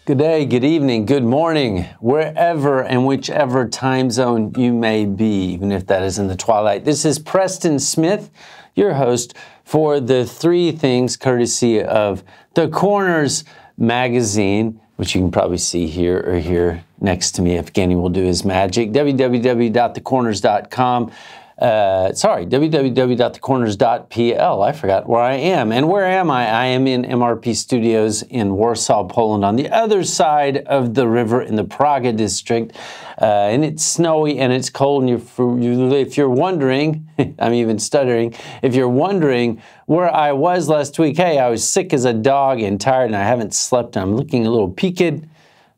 Good day, good evening, good morning, wherever and whichever time zone you may be, even if that is in the twilight. This is Preston Smith, your host for the Three Things, courtesy of The Corners magazine, which you can probably see here or here next to me if Kenny will do his magic. www.thecorners.com. www.thecorners.pl. I forgot where I am. And where am I? I am in MRP Studios in Warsaw, Poland, on the other side of the river in the Praga district. And it's snowy and it's cold. And if you're wondering, I'm even stuttering, if you're wondering where I was last week, hey, I was sick as a dog and tired and I haven't slept. I'm looking a little peaked.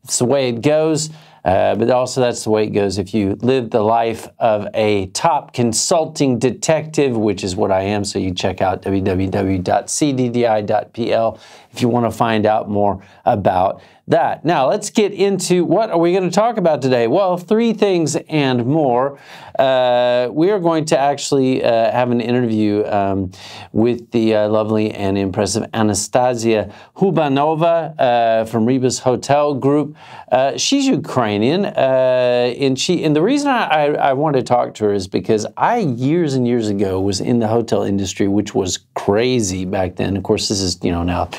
It's the way it goes. But also that's the way it goes if you live the life of a top consulting detective, which is what I am. So you check out www.cddi.pl if you want to find out more about that. Now, let's get into what are we going to talk about today? Well, three things and more. We are going to actually have an interview with the lovely and impressive Anastasiia Hubanova from Ribas Hotel Group. She's Ukrainian, and the reason I want to talk to her is because I, years and years ago, was in the hotel industry, which was crazy back then. Of course, this is, now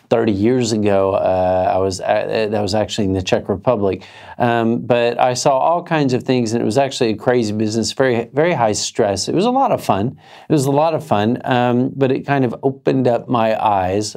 30 years ago, that was actually in the Czech Republic. But I saw all kinds of things, and it was actually a crazy business, very, very high stress. It was a lot of fun. It was a lot of fun, but it kind of opened up my eyes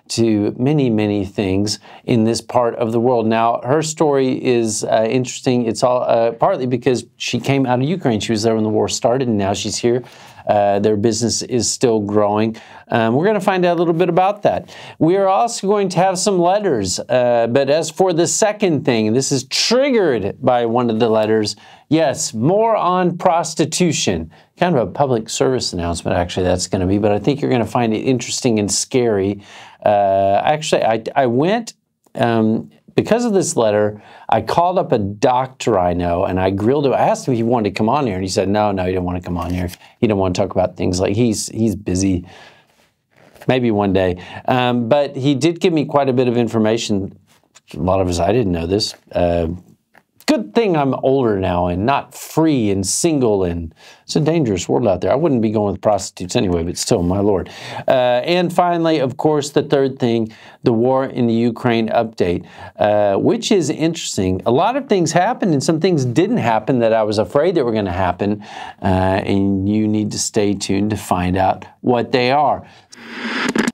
to many, many things in this part of the world. Now, her story is interesting. It's all partly because she came out of Ukraine. She was there when the war started, and now she's here. Their business is still growing. We're going to find out a little bit about that. We are also going to have some letters. But as for the second thing, this is triggered by one of the letters. Yes, more on prostitution. Kind of a public service announcement, actually, that's going to be. But I think you're going to find it interesting and scary. Actually, I went... because of this letter, I called up a doctor I know, and I grilled him. I asked him if he wanted to come on here, and he said, no, he didn't want to come on here. He didn't want to talk about things like he's busy. Maybe one day. But he did give me quite a bit of information. A lot of us, I didn't know this. Good thing I'm older now and not free and single, and it's a dangerous world out there. I wouldn't be going with prostitutes anyway, but still, my Lord. And finally, of course, the third thing, the war in the Ukraine update, which is interesting. A lot of things happened and some things didn't happen that I was afraid that were going to happen, and you need to stay tuned to find out what they are.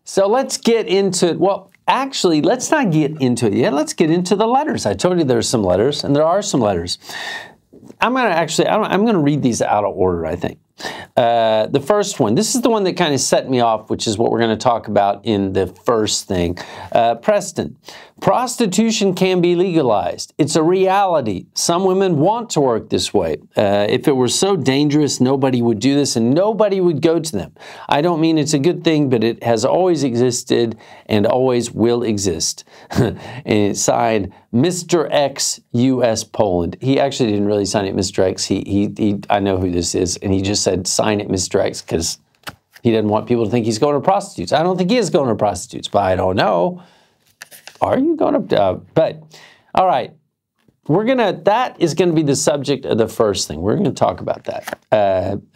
So let's get into, well, actually, let's not get into it yet. Let's get into the letters. I told you there's some letters, and there are some letters. I'm going to read these out of order, I think. The first one, this is the one that kind of set me off, which is what we're going to talk about in the first thing. Preston, prostitution can be legalized. It's a reality. Some women want to work this way. If it were so dangerous, nobody would do this and nobody would go to them. I don't mean it's a good thing, but it has always existed and always will exist. And it's signed Mr. X, U.S. Poland. He actually didn't really sign it Mr. X. I know who this is, and he just said, sign it Mr. X, because he doesn't want people to think he's going to prostitutes. I don't think he is going to prostitutes, but I don't know. Are you going to? But, all right. That is going to be the subject of the first thing. We're going to talk about that,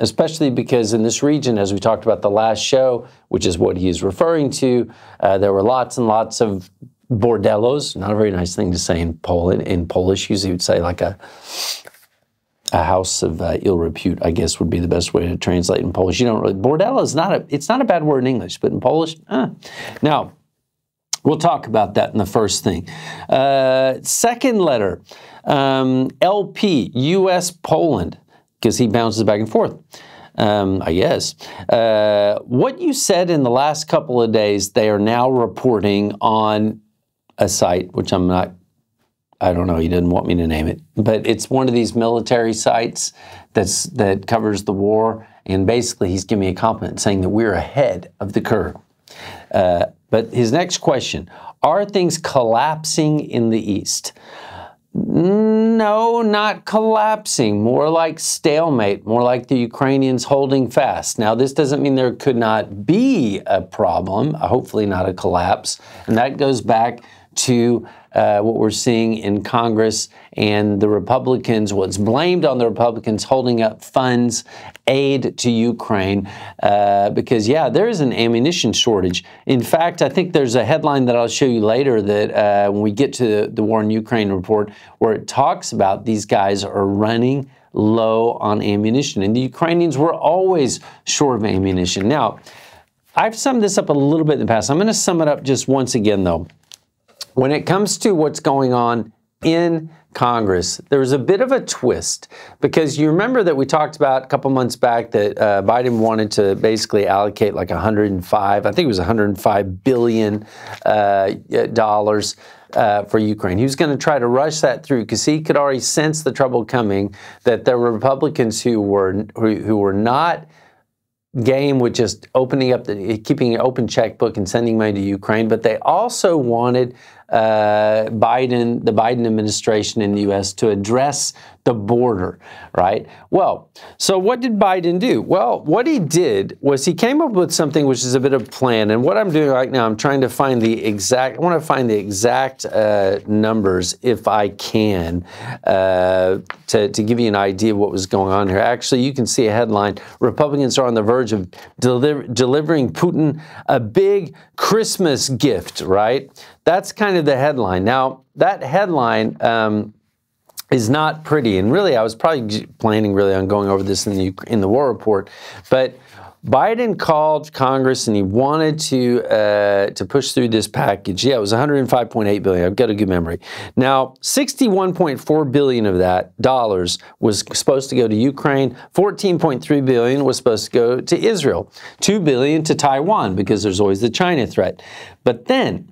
especially because in this region, as we talked about the last show, which is what he is referring to, there were lots and lots of bordellos. Not a very nice thing to say in Poland. In Polish, usually would say like a house of ill repute, I guess would be the best way to translate in Polish. You don't really, bordello is it's not a bad word in English, but in Polish, Now, we'll talk about that in the first thing. Second letter, LP, U.S. Poland, because he bounces back and forth, I guess. What you said in the last couple of days, they are now reporting on a site, which I don't know, he didn't want me to name it, but it's one of these military sites that covers the war, and basically he's giving me a compliment saying that we're ahead of the curve. But his next question, are things collapsing in the East? No, not collapsing, more like stalemate, more like the Ukrainians holding fast. Now, this doesn't mean there could not be a problem, hopefully not a collapse, and that goes back to what we're seeing in Congress and the Republicans, what's blamed on the Republicans holding up funds, aid to Ukraine, because, yeah, there is an ammunition shortage. In fact, I think there's a headline that I'll show you later that when we get to the War in Ukraine report, where it talks about these guys are running low on ammunition. And the Ukrainians were always short of ammunition. Now, I've summed this up a little bit in the past. I'm going to sum it up just once again, though. When it comes to what's going on in Congress, there's a bit of a twist, because you remember that we talked about a couple months back that Biden wanted to basically allocate like I think it was $105 billion for Ukraine. He was going to try to rush that through because he could already sense the trouble coming, that there were Republicans who were not game with just keeping an open checkbook and sending money to Ukraine, but they also wanted the Biden administration in the U.S. to address the border, right? Well, so what did Biden do? Well, what he did was he came up with something which is a bit of a plan. And what I'm doing right now, I'm trying to find I want to find the exact numbers, if I can, to give you an idea of what was going on here. Actually, you can see a headline: Republicans are on the verge of delivering Putin a big Christmas gift, right? That's kind of the headline. Now, that headline is not pretty, and really, I was probably planning really on going over this in the war report, but Biden called Congress and he wanted to push through this package. Yeah, it was $105.8 billion. I've got a good memory. Now, $61.4 billion of that dollars was supposed to go to Ukraine. $14.3 billion was supposed to go to Israel. $2 billion to Taiwan, because there's always the China threat. But then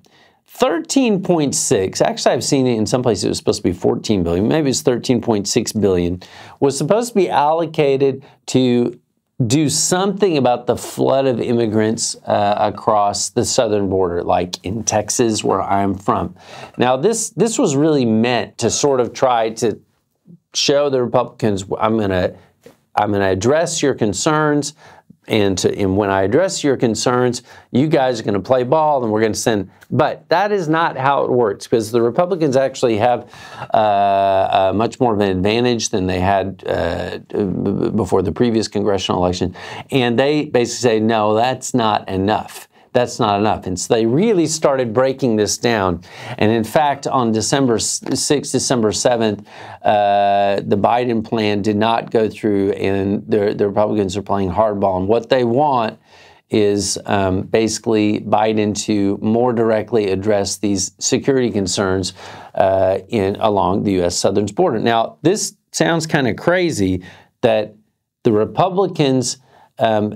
13.6, actually I've seen it in some places it was supposed to be 14 billion, maybe it's 13.6 billion, was supposed to be allocated to do something about the flood of immigrants across the southern border, like in Texas, where I'm from. Now, this was really meant to sort of try to show the Republicans, I'm gonna address your concerns, and when I address your concerns, you guys are going to play ball and we're going to send. But that is not how it works, because the Republicans actually have much more of an advantage than they had before the previous congressional election. And they basically say, no, that's not enough. That's not enough. And so they really started breaking this down. And in fact, on December 6th, December 7th, the Biden plan did not go through, and the Republicans are playing hardball. And what they want is basically Biden to more directly address these security concerns along the U.S. southern border. Now, this sounds kind of crazy that the Republicans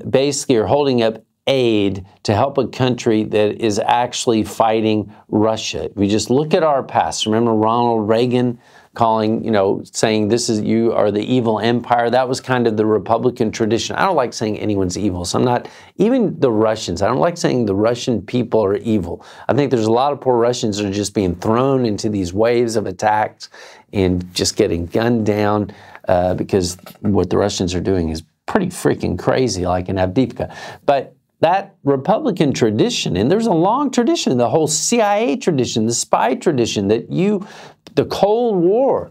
basically are holding up aid to help a country that is actually fighting Russia. We just look at our past. Remember Ronald Reagan calling, saying you are the evil empire. That was kind of the Republican tradition. I don't like saying anyone's evil. So I'm not, even the Russians, I don't like saying the Russian people are evil. I think there's a lot of poor Russians that are just being thrown into these waves of attacks and just getting gunned down because what the Russians are doing is pretty freaking crazy, like in Avdiivka. But that Republican tradition, and there's a long tradition, the whole CIA tradition, the spy tradition, the Cold War,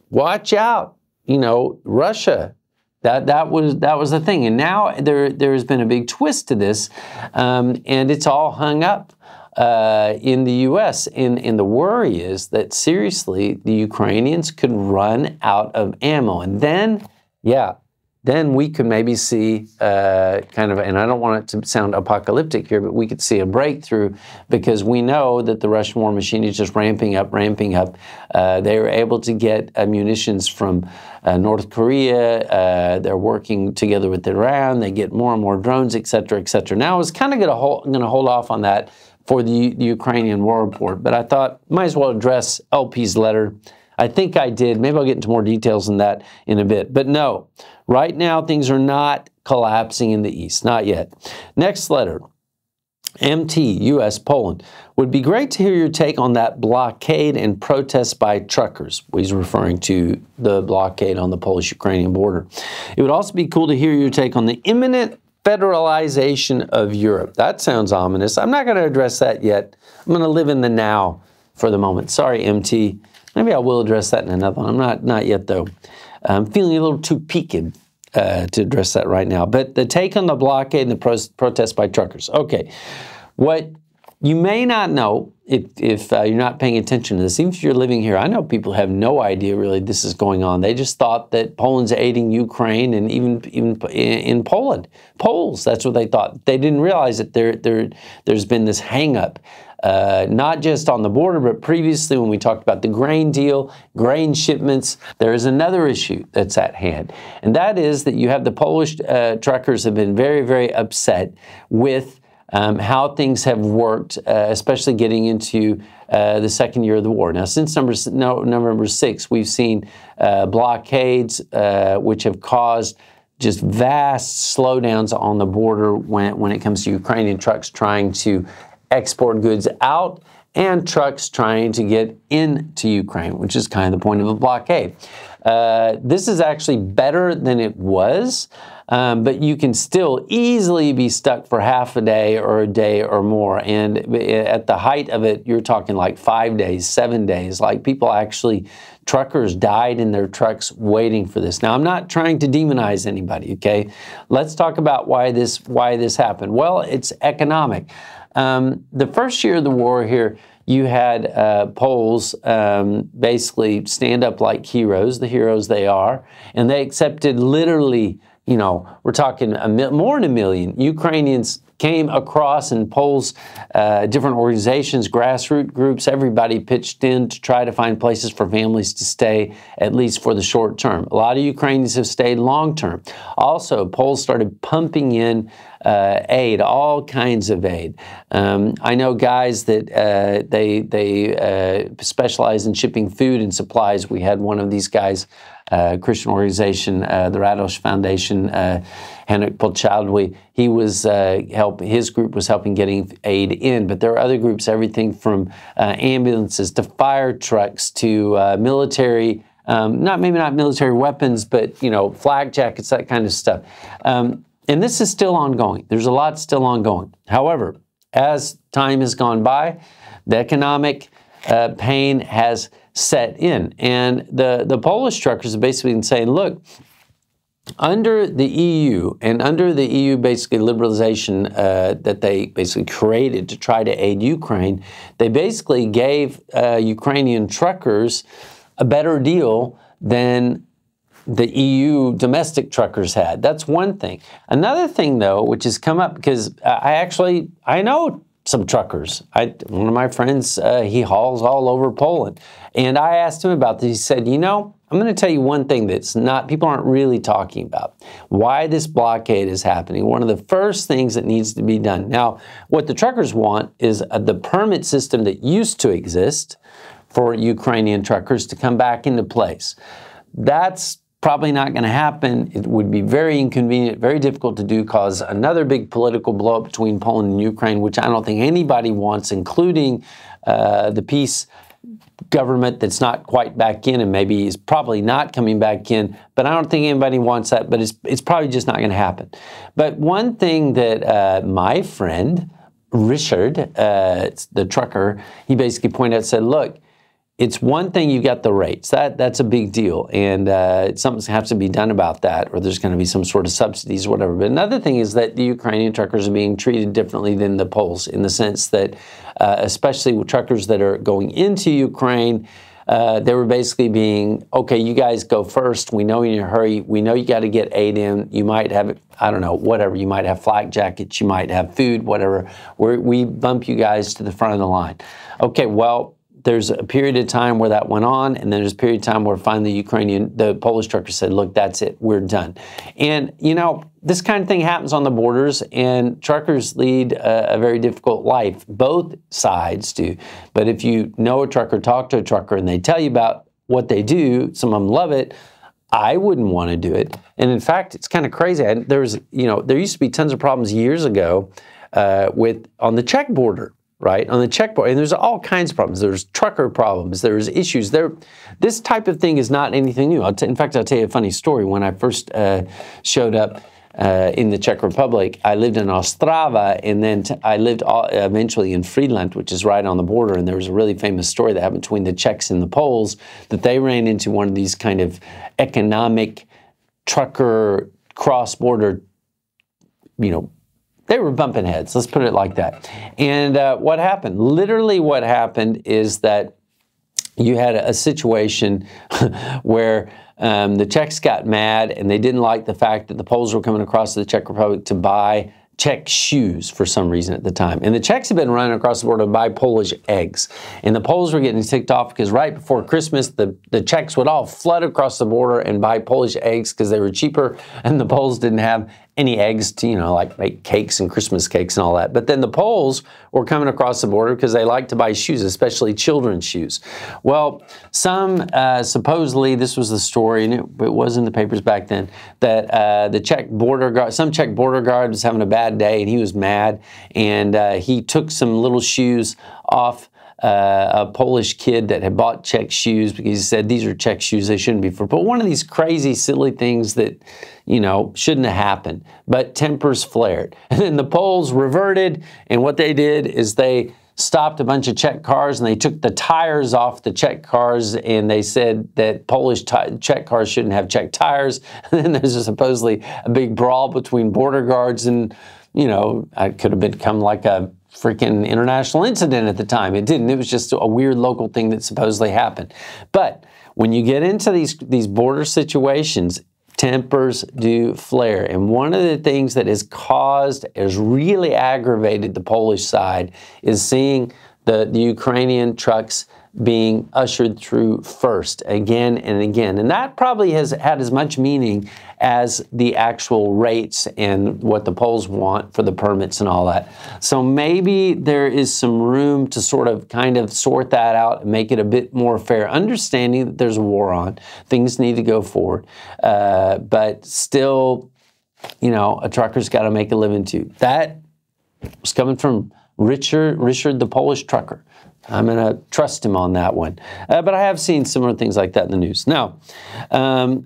watch out, Russia, that was the thing. And now there's been a big twist to this, and it's all hung up in the U.S. And the worry is that seriously, the Ukrainians could run out of ammo, and then, then we could maybe see and I don't want it to sound apocalyptic here, but we could see a breakthrough, because we know that the Russian war machine is just ramping up. They were able to get munitions from North Korea. They're working together with Iran. They get more and more drones, et cetera, et cetera. Now, I was kind of going to hold off on that for the Ukrainian war report, but I thought might as well address LP's letter. I think I did. Maybe I'll get into more details on that in a bit. But no, right now things are not collapsing in the East. Not yet. Next letter. MT, U.S., Poland. Would be great to hear your take on that blockade and protests by truckers. He's referring to the blockade on the Polish-Ukrainian border. It would also be cool to hear your take on the imminent federalization of Europe. That sounds ominous. I'm not going to address that yet. I'm going to live in the now. for the moment. Sorry, MT. Maybe I will address that in another one. I'm not yet, though. I'm feeling a little too peaked to address that right now. But the take on the blockade and the protest by truckers. Okay, what you may not know if you're not paying attention to this, even if you're living here, I know people have no idea really this is going on. They just thought that Poland's aiding Ukraine, and even in Poland, Poles, that's what they thought. They didn't realize that there's been this hang-up, not just on the border, but previously when we talked about the grain deal, grain shipments, there is another issue that's at hand. And that is that you have the Polish truckers have been very, very upset with how things have worked, especially getting into the second year of the war. Now, since November 6th, we've seen blockades, which have caused just vast slowdowns on the border when it comes to Ukrainian trucks trying to export goods out and trucks trying to get into Ukraine, which is kind of the point of a blockade. This is actually better than it was. But you can still easily be stuck for half a day or more. And at the height of it, you're talking like 5 days, 7 days. Like people actually, truckers died in their trucks waiting for this. Now, I'm not trying to demonize anybody, okay? Let's talk about why this happened. Well, it's economic. The first year of the war here, you had Poles basically stand up like heroes, the heroes they are, and they accepted literally, you know, we're talking more than 1 million Ukrainians came across, and Poles, different organizations, grassroots groups, everybody pitched in to try to find places for families to stay, at least for the short term. A lot of Ukrainians have stayed long term. Also, Poles started pumping in aid, all kinds of aid. I know guys that they specialize in shipping food and supplies. We had one of these guys, Christian organization, the Radosh Foundation, Henrik Polchadwy, he was his group was helping getting aid in, but there are other groups, everything from ambulances to fire trucks to military, maybe not military weapons, but you know, flak jackets, that kind of stuff. And this is still ongoing. There's a lot still ongoing. However, as time has gone by, the economic pain has set in. And the Polish truckers have basically been saying, look, under the EU and under the EU basically liberalization that they basically created to try to aid Ukraine, they basically gave Ukrainian truckers a better deal than the EU domestic truckers had. That's one thing. Another thing, though, which has come up, because I know some truckers. One of my friends, he hauls all over Poland. And I asked him about this. He said, you know, I'm going to tell you one thing that's people aren't really talking about. Why this blockade is happening. One of the first things that needs to be done. Now, what the truckers want is the permit system that used to exist for Ukrainian truckers to come back into place. That's probably not going to happen. It would be very inconvenient, very difficult to do, cause another big political blow-up between Poland and Ukraine, which I don't think anybody wants, including the peace government that's not quite back in and maybe is probably not coming back in. But I don't think anybody wants that, but it's probably just not going to happen. But one thing that my friend, Richard, the trucker, he basically pointed out, said, look, it's one thing you got the rates. That's a big deal, and something has to be done about that, or there's going to be some sort of subsidies or whatever. But another thing is that the Ukrainian truckers are being treated differently than the Poles, in the sense that, especially with truckers that are going into Ukraine, they were basically being, okay, you guys go first. We know you're in a hurry. We know you got to get aid in. You might have, I don't know, whatever. You might have flak jackets. You might have food, whatever. We bump you guys to the front of the line. Okay, well, there's a period of time where that went on, and then there's a period of time where finally the Polish truckers said, look, that's it, we're done. And, you know, this kind of thing happens on the borders, and truckers lead a very difficult life. Both sides do. But if you know a trucker, talk to a trucker, and they tell you about what they do, some of them love it, I wouldn't want to do it. And in fact, it's kind of crazy. There used to be tons of problems years ago on the Czech border. Right, on the Czech border, and there's all kinds of problems. There's trucker problems. There's issues. This type of thing is not anything new. In fact, I'll tell you a funny story. When I first showed up in the Czech Republic. I lived in Ostrava, and then I lived eventually in Friedland, which is right on the border. And there was a really famous story that happened between the Czechs and the Poles, that they ran into one of these kind of economic trucker cross-border, you know, they were bumping heads, let's put it like that. And what happened? Literally what happened is that you had a situation where the Czechs got mad and they didn't like the fact that the Poles were coming across to the Czech Republic to buy Czech shoes for some reason at the time. And the Czechs had been running across the border to buy Polish eggs. And the Poles were getting ticked off because right before Christmas, the Czechs would all flood across the border and buy Polish eggs because they were cheaper, and the Poles didn't have any eggs to, you know, like make cakes and Christmas cakes and all that. But then the Poles were coming across the border because they like to buy shoes, especially children's shoes. Well, some, supposedly, this was the story, and it was in the papers back then, that the Czech border guard, some Czech border guard was having a bad day and he was mad, and he took some little shoes off a Polish kid that had bought Czech shoes because he said, these are Czech shoes, they shouldn't be for. But one of these crazy, silly things that, you know, shouldn't have happened. But tempers flared. And then the Poles reverted, and what they did is they stopped a bunch of Czech cars and they took the tires off the Czech cars, and they said that Czech cars shouldn't have Czech tires. And then there's supposedly a big brawl between border guards, and, you know, it could have become like a freaking international incident at the time. It didn't. It was just a weird local thing that supposedly happened. But when you get into these border situations, tempers do flare. And one of the things that has really aggravated the Polish side is seeing the Ukrainian trucks being ushered through first again and again. And that probably has had as much meaning as the actual rates and what the Poles want for the permits and all that. So maybe there is some room to sort of kind of sort that out and make it a bit more fair, understanding that there's a war on, things need to go forward. But still, you know, a trucker's got to make a living too. That was coming from Richard, the Polish trucker. I'm going to trust him on that one. But I have seen similar things like that in the news. Now, I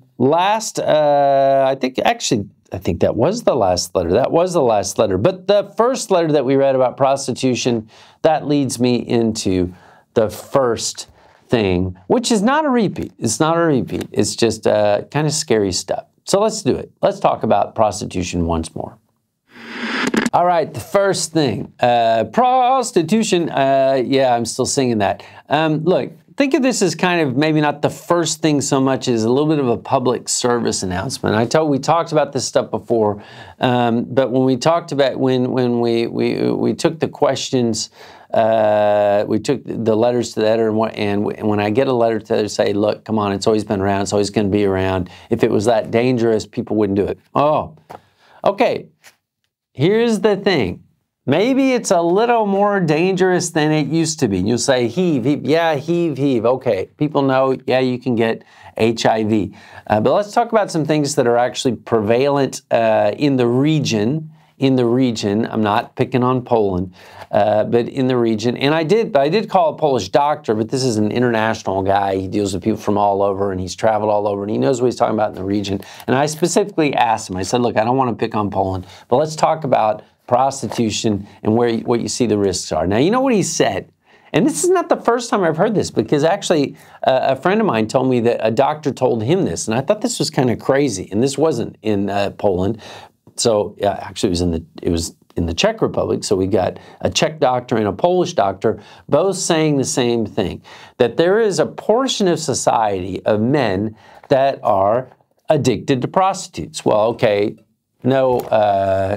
think that was the last letter. That was the last letter. But the first letter that we read about prostitution, that leads me into the first thing, which is not a repeat. It's not a repeat. It's just kind of scary stuff. So let's do it. Let's talk about prostitution once more. All right, the first thing, prostitution, yeah, I'm still singing that. Look, think of this as kind of maybe not the first thing so much as a little bit of a public service announcement. We talked about this stuff before, but when we talked about, when we took the questions, we took the letters to the editor, and when I get a letter to the editor say, look, come on, it's always been around, it's always going to be around. If it was that dangerous, people wouldn't do it. Oh, okay. Here's the thing. Maybe it's a little more dangerous than it used to be. You'll say, heave, heave. Yeah, heave, heave. Okay, people know, yeah, you can get HIV. But let's talk about some things that are actually prevalent in the region. I'm not picking on Poland, but in the region. And I did call a Polish doctor, but this is an international guy. He deals with people from all over, and he's traveled all over, and he knows what he's talking about in the region. And I specifically asked him, I said, look, I don't want to pick on Poland, but let's talk about prostitution and what you see the risks are. Now, you know what he said? And this is not the first time I've heard this, because actually a friend of mine told me that a doctor told him this, and I thought this was kind of crazy. And this wasn't in Poland. So actually it was in the Czech Republic. So we got a Czech doctor and a Polish doctor both saying the same thing, that there is a portion of society of men that are addicted to prostitutes. Well, okay, no,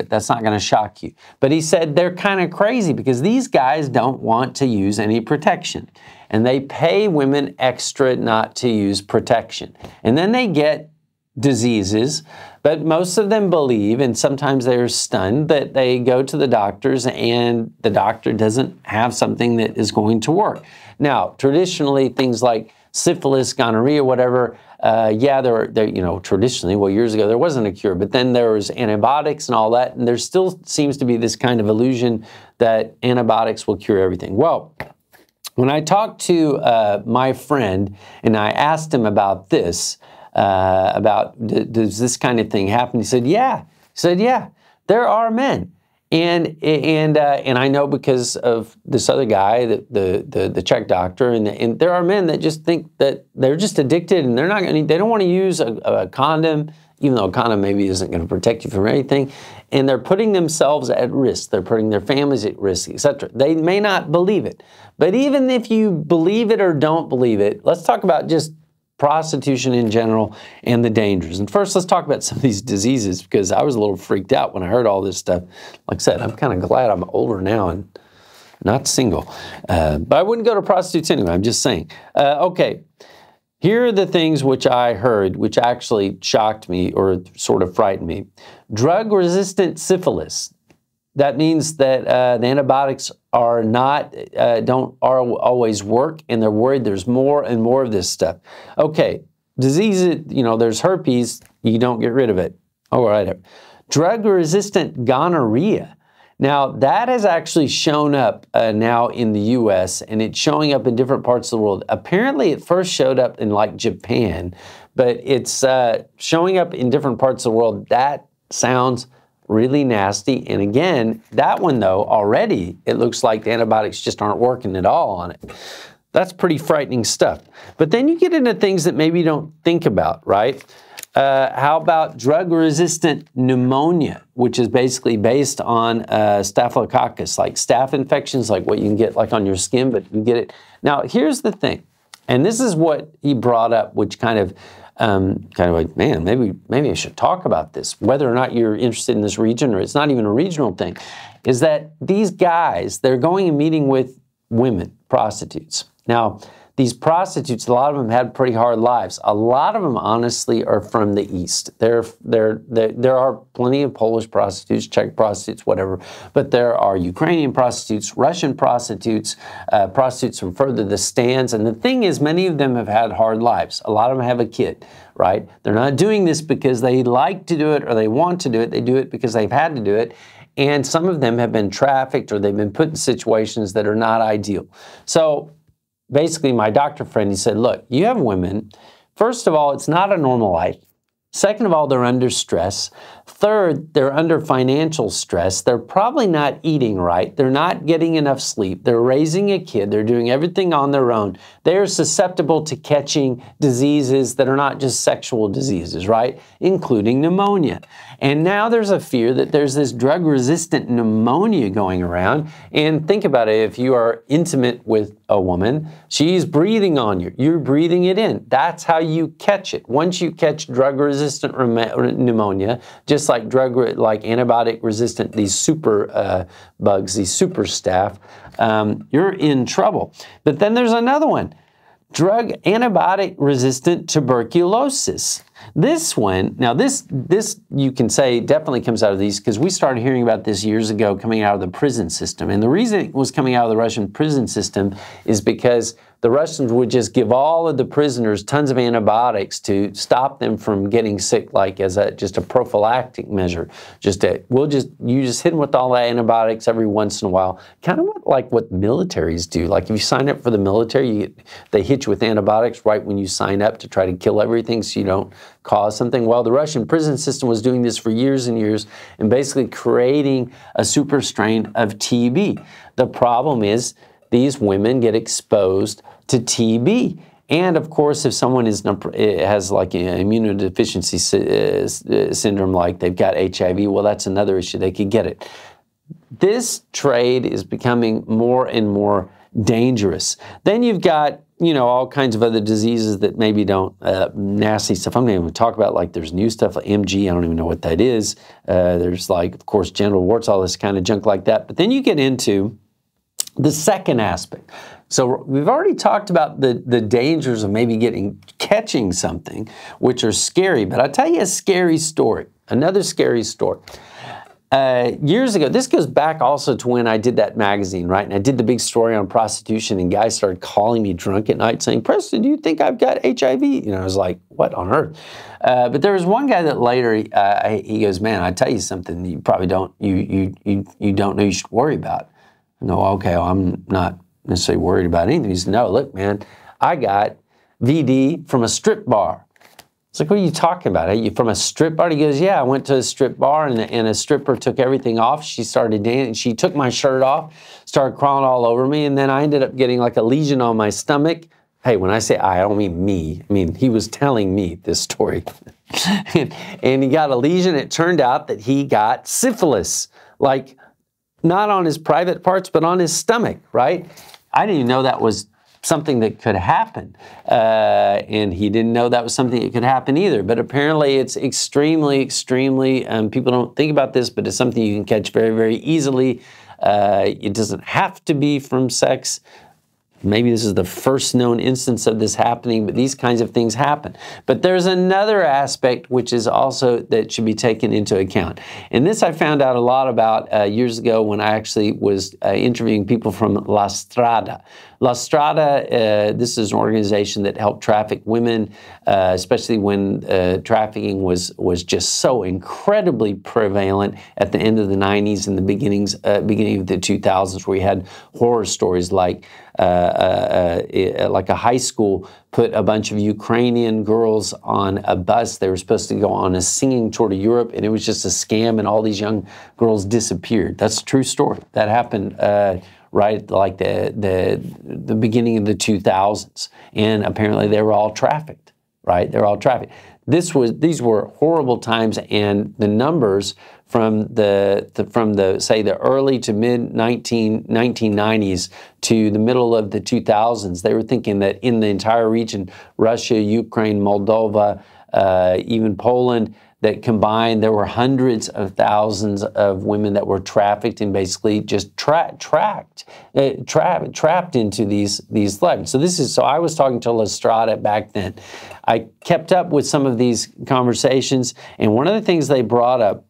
that's not going to shock you. But he said they're kind of crazy because these guys don't want to use any protection. And they pay women extra not to use protection. And then they get diseases, but most of them believe, and sometimes they're stunned, that they go to the doctors and the doctor doesn't have something that is going to work. Now, traditionally, things like syphilis, gonorrhea, whatever, yeah, they're, you know, traditionally, well, years ago, there wasn't a cure, but then there was antibiotics and all that, and there still seems to be this kind of illusion that antibiotics will cure everything. Well, when I talked to my friend and I asked him about this, does this kind of thing happen? He said, yeah, He said, yeah, there are men. And I know because of this other guy, the Czech doctor, and there are men that just think that they're just addicted and they don't want to use a condom, even though a condom maybe isn't going to protect you from anything, and they're putting themselves at risk. They're putting their families at risk, etc. They may not believe it, but even if you believe it or don't believe it, let's talk about just prostitution in general and the dangers. And first, let's talk about some of these diseases, because I was a little freaked out when I heard all this stuff. Like I said, I'm kind of glad I'm older now and not single. But I wouldn't go to prostitutes anyway, I'm just saying. Okay, here are the things which I heard, which actually shocked me or sort of frightened me. Drug-resistant syphilis. That means that the antibiotics are don't always work, and they're worried there's more and more of this stuff. Okay, disease, there's herpes, you don't get rid of it. All right. Drug-resistant gonorrhea. Now, that has actually shown up now in the U.S., and it's showing up in different parts of the world. Apparently, it first showed up in, like, Japan, but it's showing up in different parts of the world. That sounds really nasty. And again, that one, though, already, it looks like the antibiotics just aren't working at all on it. That's pretty frightening stuff. But then you get into things that maybe you don't think about, right? How about drug-resistant pneumonia, which is basically based on staphylococcus, like staph infections, like what you can get like on your skin, but you get it. Now, here's the thing, and this is what he brought up, which kind of like, man, maybe I should talk about this, whether or not you're interested in this region or it's not even a regional thing, is that these guys, they're going and meeting with women, prostitutes. Now, these prostitutes, a lot of them had pretty hard lives. A lot of them, honestly, are from the East. There are plenty of Polish prostitutes, Czech prostitutes, whatever, but there are Ukrainian prostitutes, Russian prostitutes, prostitutes from further the stands. And the thing is, many of them have had hard lives. A lot of them have a kid, right? They're not doing this because they like to do it or they want to do it. They do it because they've had to do it. And some of them have been trafficked or they've been put in situations that are not ideal. So basically, my doctor friend, he said, look, you have women. First of all, it's not a normal life. Second of all, they're under stress. Third, they're under financial stress. They're probably not eating right. They're not getting enough sleep. They're raising a kid. They're doing everything on their own. They're susceptible to catching diseases that are not just sexual diseases, right? Including pneumonia. And now there's a fear that there's this drug-resistant pneumonia going around. And think about it. If you are intimate with a woman, she's breathing on you. You're breathing it in. That's how you catch it. Once you catch drug-resistant pneumonia, just like antibiotic-resistant, these super bugs, these super staph, you're in trouble. But then there's another one, antibiotic-resistant tuberculosis. This one, now this you can say definitely comes out of these, because we started hearing about this years ago coming out of the prison system. And the reason it was coming out of the Russian prison system is because the Russians would just give all of the prisoners tons of antibiotics to stop them from getting sick, like as just a prophylactic measure. You just hit them with all the antibiotics every once in a while. Kind of like what militaries do. Like if you sign up for the military, they hit you with antibiotics right when you sign up to try to kill everything so you don't cause something. Well, the Russian prison system was doing this for years and years and basically creating a super strain of TB. The problem is these women get exposed to TB. And of course, if someone has like an immunodeficiency syndrome, like they've got HIV, well, that's another issue. They could get it. This trade is becoming more and more dangerous. Then you've got, all kinds of other diseases that maybe don't, nasty stuff. I'm not even talk about, like there's new stuff like MG. I don't even know what that is. There's like, of course, genital warts, all this kind of junk like that. But then you get into the second aspect. So we've already talked about the dangers of maybe catching something, which are scary. But I'll tell you a scary story, another scary story. Years ago, this goes back also to when I did that magazine, right? And I did the big story on prostitution, and guys started calling me drunk at night saying, Preston, do you think I've got HIV? I was like, what on earth? But there was one guy that later, he goes, man, I tell you something you probably don't, you don't know you should worry about. I go, okay, well, I'm not necessarily worried about anything. He said, no, look, man, I got VD from a strip bar. It's like, what are you talking about? Are you from a strip bar? He goes, yeah, I went to a strip bar and a stripper took everything off. She started dancing. She took my shirt off, started crawling all over me, and then I ended up getting like a lesion on my stomach. Hey, when I say I don't mean me. I mean, he was telling me this story. and he got a lesion. It turned out that he got syphilis, like not on his private parts, but on his stomach, right? I didn't even know that was something that could happen. And he didn't know that was something that could happen either. But apparently it's extremely, people don't think about this, but it's something you can catch very, very easily. It doesn't have to be from sex. Maybe this is the first known instance of this happening, but these kinds of things happen. But there's another aspect which is also that should be taken into account. And this I found out a lot about years ago when I actually was interviewing people from La Strada. La Strada, this is an organization that helped traffic women, especially when trafficking was just so incredibly prevalent at the end of the 90s and the beginning of the 2000s, where we had horror stories like a high school put a bunch of Ukrainian girls on a bus. They were supposed to go on a singing tour to Europe, and it was just a scam, and all these young girls disappeared. That's a true story. That happened right like the beginning of the 2000s, and apparently they were all trafficked, right? They were all trafficked. These were horrible times, and the numbers from the early to mid 1990s to the middle of the 2000s, they were thinking that in the entire region, Russia, Ukraine, Moldova, even Poland, that combined there were hundreds of thousands of women that were trafficked and basically just trapped into these lives. So I was talking to La Strada back then. I kept up with some of these conversations, and one of the things they brought up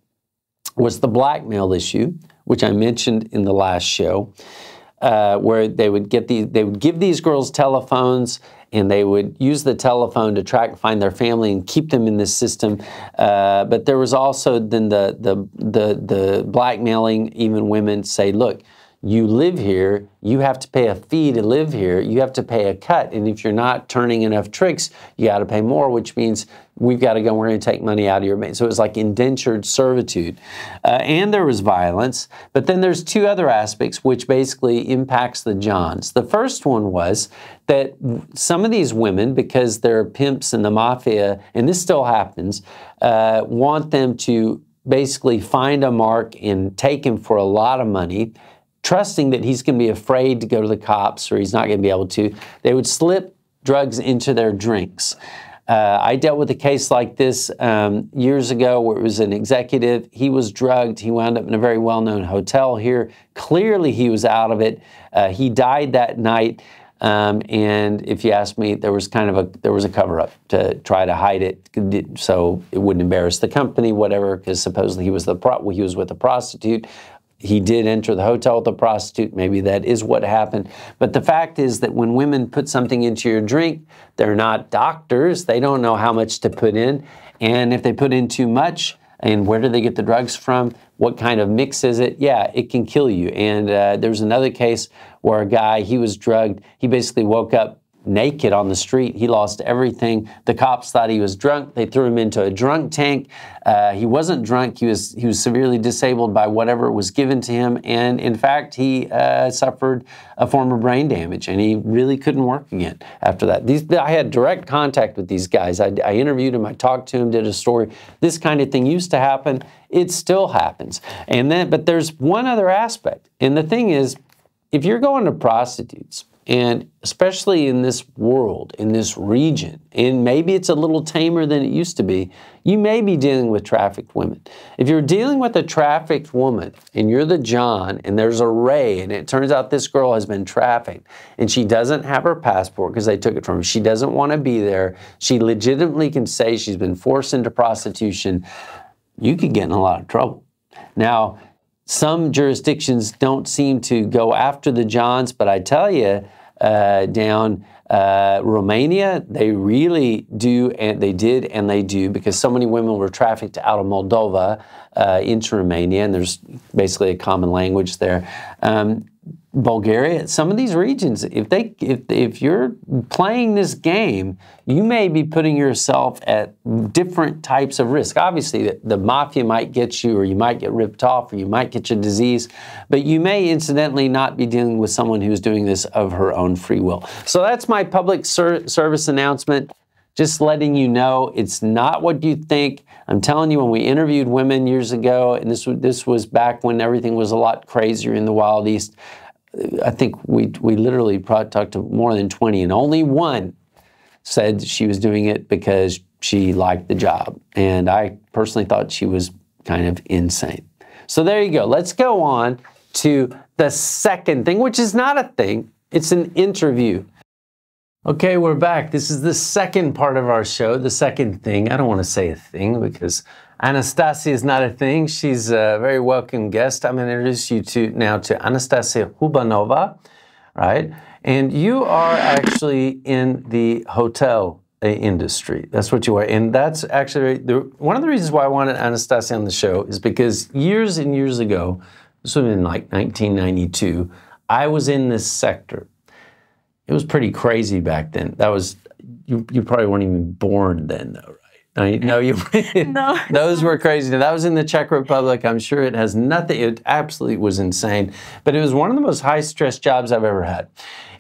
was the blackmail issue, which I mentioned in the last show, where they would give these girls telephones, and they would use the telephone to find their family and keep them in this system. But there was also then the blackmailing even women, say, look, you live here, you have to pay a fee to live here, you have to pay a cut, and if you're not turning enough tricks, you got to pay more, which means we've got to go, we're going to take money out of your bank. So it was like indentured servitude. And there was violence, but then there's two other aspects which basically impacts the Johns. The first one was that some of these women, because they're pimps in the mafia, and this still happens, want them to basically find a mark and take him for a lot of money, trusting that he's going to be afraid to go to the cops or he's not going to be able to. They would slip drugs into their drinks. I dealt with a case like this years ago where it was an executive. He was drugged. He wound up in a very well-known hotel here. Clearly, he was out of it. He died that night. And if you ask me, there was a cover-up to try to hide it so it wouldn't embarrass the company, whatever, because supposedly he was with a prostitute. He did enter the hotel with a prostitute. Maybe that is what happened. But the fact is that when women put something into your drink, they're not doctors. They don't know how much to put in. And if they put in too much, and where do they get the drugs from? What kind of mix is it? Yeah, it can kill you. And there's another case where a guy, he was drugged. He basically woke up naked on the street. He lost everything. The cops thought he was drunk. They threw him into a drunk tank. He wasn't drunk. He was severely disabled by whatever was given to him. And in fact, he suffered a form of brain damage, and he really couldn't work again after that. I had direct contact with these guys. I interviewed him. I talked to him, did a story. This kind of thing used to happen. It still happens. But there's one other aspect. And the thing is, if you're going to prostitutes, and especially in this world, in this region, and maybe it's a little tamer than it used to be, you may be dealing with trafficked women. If you're dealing with a trafficked woman and you're the John and there's a Ray and it turns out this girl has been trafficked and she doesn't have her passport because they took it from her, she doesn't want to be there, she legitimately can say she's been forced into prostitution, you could get in a lot of trouble. Now, some jurisdictions don't seem to go after the Johns, but I tell you, down Romania, they really do, and they did, and they do, because so many women were trafficked out of Moldova into Romania, and there's basically a common language there. Bulgaria, some of these regions, if you're playing this game, you may be putting yourself at different types of risk. Obviously, the mafia might get you, or you might get ripped off, or you might get a disease, but you may incidentally not be dealing with someone who's doing this of her own free will. So that's my public service announcement. Just letting you know, it's not what you think. I'm telling you, when we interviewed women years ago, and this was back when everything was a lot crazier in the Wild East, I think we literally probably talked to more than 20, and only one said she was doing it because she liked the job. And I personally thought she was kind of insane. So there you go. Let's go on to the second thing, which is not a thing. It's an interview. Okay, we're back. This is the second part of our show, the second thing. I don't want to say a thing because Anastasiia is not a thing. She's a very welcome guest. I'm going to introduce you now to Anastasiia Hubanova, right? And you are actually in the hotel industry. That's what you are. And that's actually one of the reasons why I wanted Anastasiia on the show is because years and years ago, this was in like 1992, I was in this sector. It was pretty crazy back then. That was, you probably weren't even born then, though, right? No, you. No. Those were crazy. That was in the Czech Republic. I'm sure it has nothing. It absolutely was insane. But it was one of the most high-stress jobs I've ever had.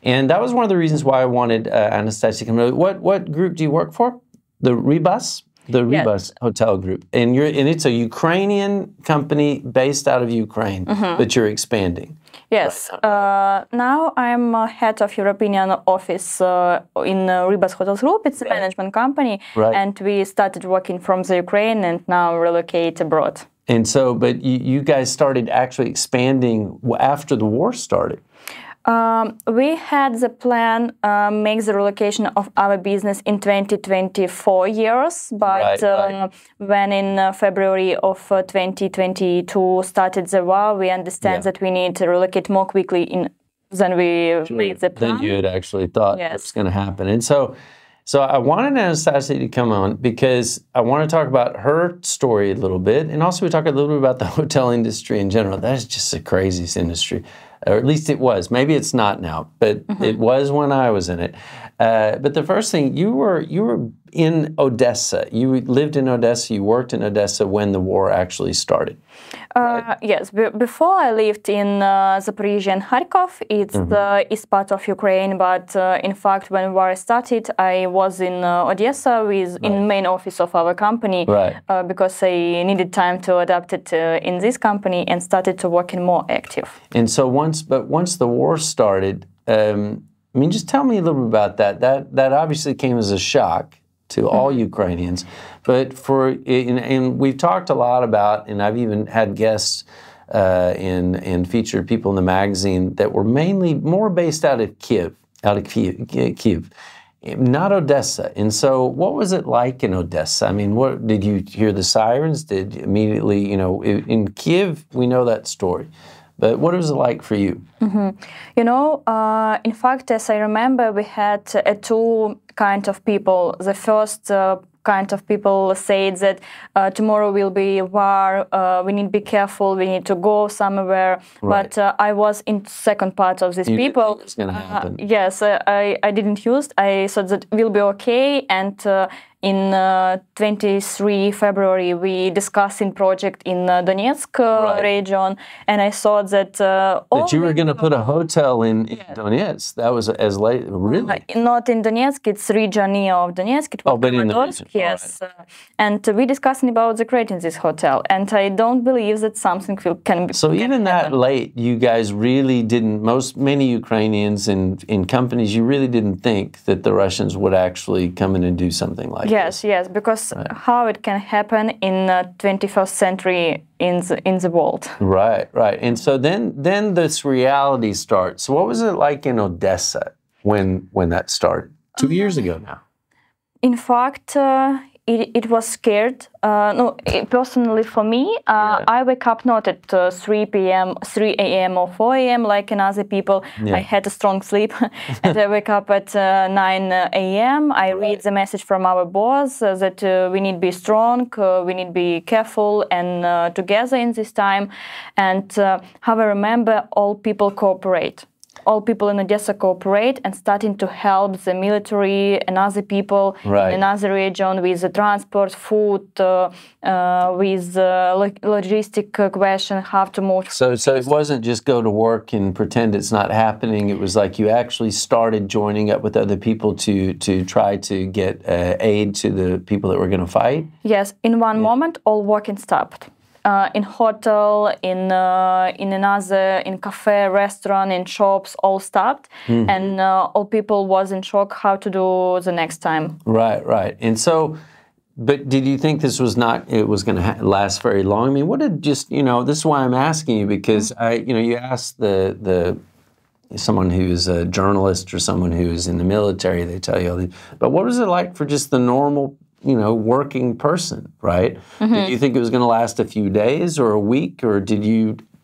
And that was one of the reasons why I wanted Anastasiia to come over. What group do you work for? The Ribas? The Ribas Hotel Group. And it's a Ukrainian company based out of Ukraine, but you're expanding. Yes. Now I'm head of European office in Ribas Hotels Group. It's a management company. Right. And we started working from the Ukraine and now relocate abroad. And so, but you guys started actually expanding after the war started. We had the plan make the relocation of our business in 2024 years, but when in February of 2022 started the war, we understand that we need to relocate more quickly than we made the plan. Than you had actually thought was going to happen. And so I wanted Anastasiia to come on because I want to talk about her story a little bit, and also we talk a little bit about the hotel industry in general. That is just the craziest industry. Or at least it was. Maybe it's not now, but it was when I was in it. But the first thing, you were in Odessa. You lived in Odessa. You worked in Odessa when the war actually started. Right? Yes. Before I lived in Zaporizhia and Kharkov. It's the east part of Ukraine. But in fact, when war started, I was in Odessa in main office of our company because I needed time to adapt it in this company and started to work in more active. And so once the war started, I mean, just tell me a little bit about that. That obviously came as a shock to all Ukrainians, but and we've talked a lot about, and I've even had guests and featured people in the magazine that were mainly more based out of Kiev, not Odessa. And so what was it like in Odessa? I mean, what did you hear the sirens? Did immediately, in Kiev, we know that story. But what was it like for you? In fact, as I remember, we had two kind of people. The first kind of people said that tomorrow will be war, we need to be careful, we need to go somewhere. Right. But I was in second part of these people. It's going to happen. Yes, I didn't use. I thought that will be okay, and in 23 February, we discussed in project in Donetsk region, and I thought that... that you were going to put a hotel in Donetsk. That was as late, really? Not in Donetsk, it's region near of Donetsk. It was but in the region. Yes. Right. And we discussing about the creating this hotel, and I don't believe that something can be... So even that late, you guys really didn't, many Ukrainians in companies, you really didn't think that the Russians would actually come in and do something like that. Yes, because how it can happen in 21st century in the world. Right. And so then this reality starts. So what was it like in Odessa when that started? 2 years ago now. In fact, it was scared. No, personally for me, I wake up not at 3 a.m. or 4 a.m. like in other people. I had a strong sleep, and I wake up at 9 a.m. I read the message from our boss that we need to be strong, we need to be careful and together in this time. And how I remember, all people cooperate. All people in Odessa cooperate and starting to help the military and other people in another region with the transport, food, with logistic question, how to move. So it wasn't just go to work and pretend it's not happening. It was like you actually started joining up with other people to try to get aid to the people that were going to fight? Yes. In one moment, all working stopped. In hotel, in cafe, restaurant, in shops, all stopped, and all people was in shock how to do the next time. Right. And so, but did you think this was it was going to last very long? I mean, what did this is why I'm asking you, because you asked someone who's a journalist or someone who's in the military, they tell you all these, but what was it like for just the normal working person, right? Did you think it was going to last a few days or a week, or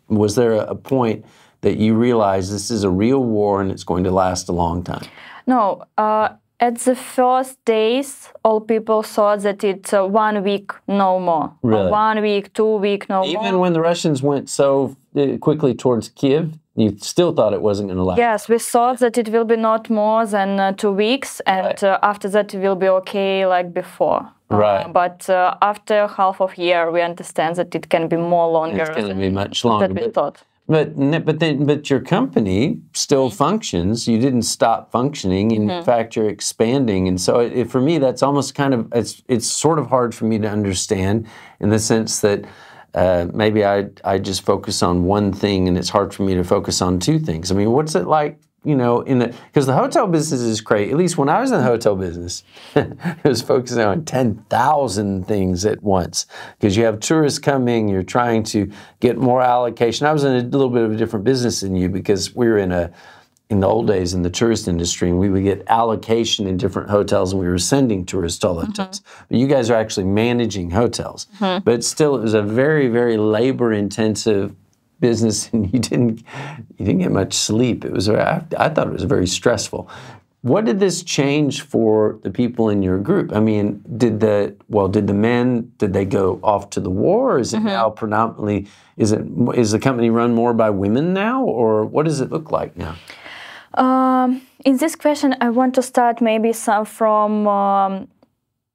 was there a point that you realized this is a real war and it's going to last a long time? No, at the first days, all people thought that it's 1 week, no more. Really? 1 week, 2 weeks, no more. Even when the Russians went so quickly towards Kiev, you still thought it wasn't going to last? Yes, we thought that it will be not more than 2 weeks, and after that it will be okay like before. But after half of year, we understand that it can be more longer. It's going to be much longer than we thought. But your company still functions. You didn't stop functioning. In fact, you're expanding. And so for me, that's almost kind of, it's sort of hard for me to understand, in the sense that maybe I just focus on one thing and it's hard for me to focus on two things. I mean, what's it like, because the hotel business is great. At least when I was in the hotel business, it was focusing on 10,000 things at once, because you have tourists coming, you're trying to get more allocation. I was in a little bit of a different business than you, because we were in the old days in the tourist industry, and we would get allocation in different hotels, and we were sending tourists to all the hotels. But you guys are actually managing hotels. But still, it was a very, very labor-intensive business, and you didn't get much sleep. I thought it was very stressful. What did this change for the people in your group? I mean, did the men, did they go off to the war, or is it now predominantly, is the company run more by women now, or what does it look like now? In this question, I want to start maybe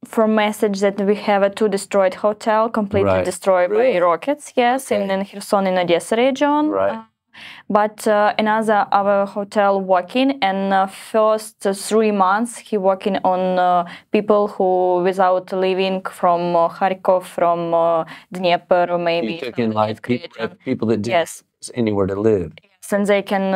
from message that we have two destroyed hotel, completely destroyed by rockets, in Kherson, in Odessa region. But another our hotel working, and first 3 months he working on people who without living from Kharkov, from Dnieper, maybe. You took in like people that didn't have anywhere to live. And they can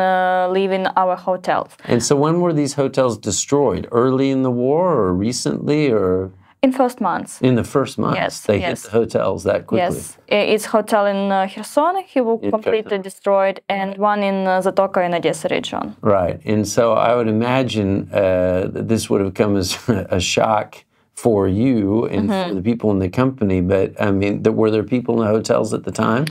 live in our hotels. And so when were these hotels destroyed? Early in the war, or recently, or? In first months. In the first months? They hit the hotels that quickly? Yes. It's hotel in Kherson, he was completely destroyed, and one in Zatoka in Odessa region. Right. And so I would imagine that this would have come as a shock for you and for the people in the company, but I mean, were there people in the hotels at the time?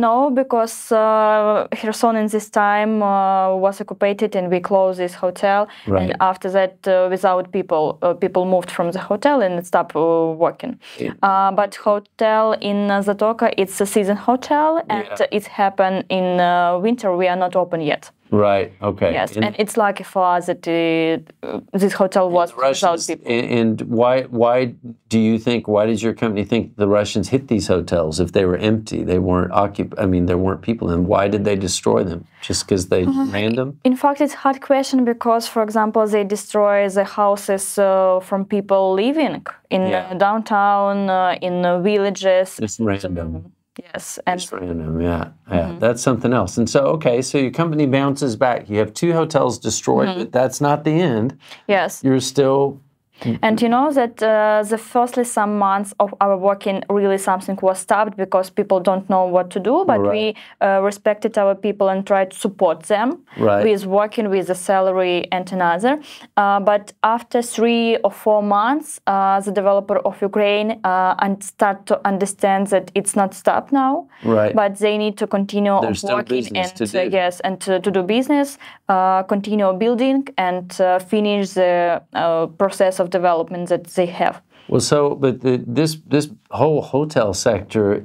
No, because Kherson in this time was occupied, and we closed this hotel. And after that, without people, people moved from the hotel and stopped working. But hotel in Zatoka, it's a season hotel, and it happened in winter. We are not open yet. Right. Okay. Yes, and it's lucky for us that this hotel was without people. And why do you think? Why does your company think the Russians hit these hotels if they were empty? They weren't occupied. I mean, there weren't people in them. Why did they destroy them? Just because they ran them? In fact, it's a hard question, because, for example, they destroy the houses from people living in downtown, in villages. It's random. Yes. And it's random, that's something else. And so, okay, so your company bounces back. You have 2 hotels destroyed, but that's not the end. Yes. You're still And you know that the firstly some months of our working, really something was stopped because people don't know what to do, but we respected our people and tried to support them with working with a salary and another. But after 3 or 4 months, the developer of Ukraine and start to understand that it's not stopped now, but they need to continue working and to do business, continue building and finish the process of development that they have. Well, so, but this whole hotel sector,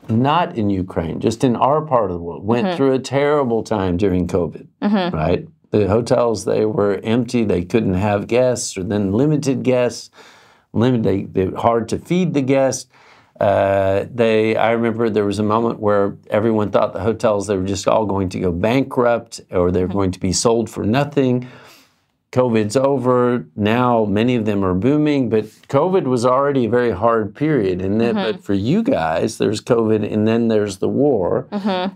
not in Ukraine, just in our part of the world, went through a terrible time during COVID, right? The hotels, they were empty, they couldn't have guests, or then limited guests, they're hard to feed the guests. I remember there was a moment where everyone thought the hotels, they were just all going to go bankrupt, or they're going to be sold for nothing. COVID's over. Now many of them are booming, but COVID was already a very hard period. And then, but for you guys, there's COVID and then there's the war.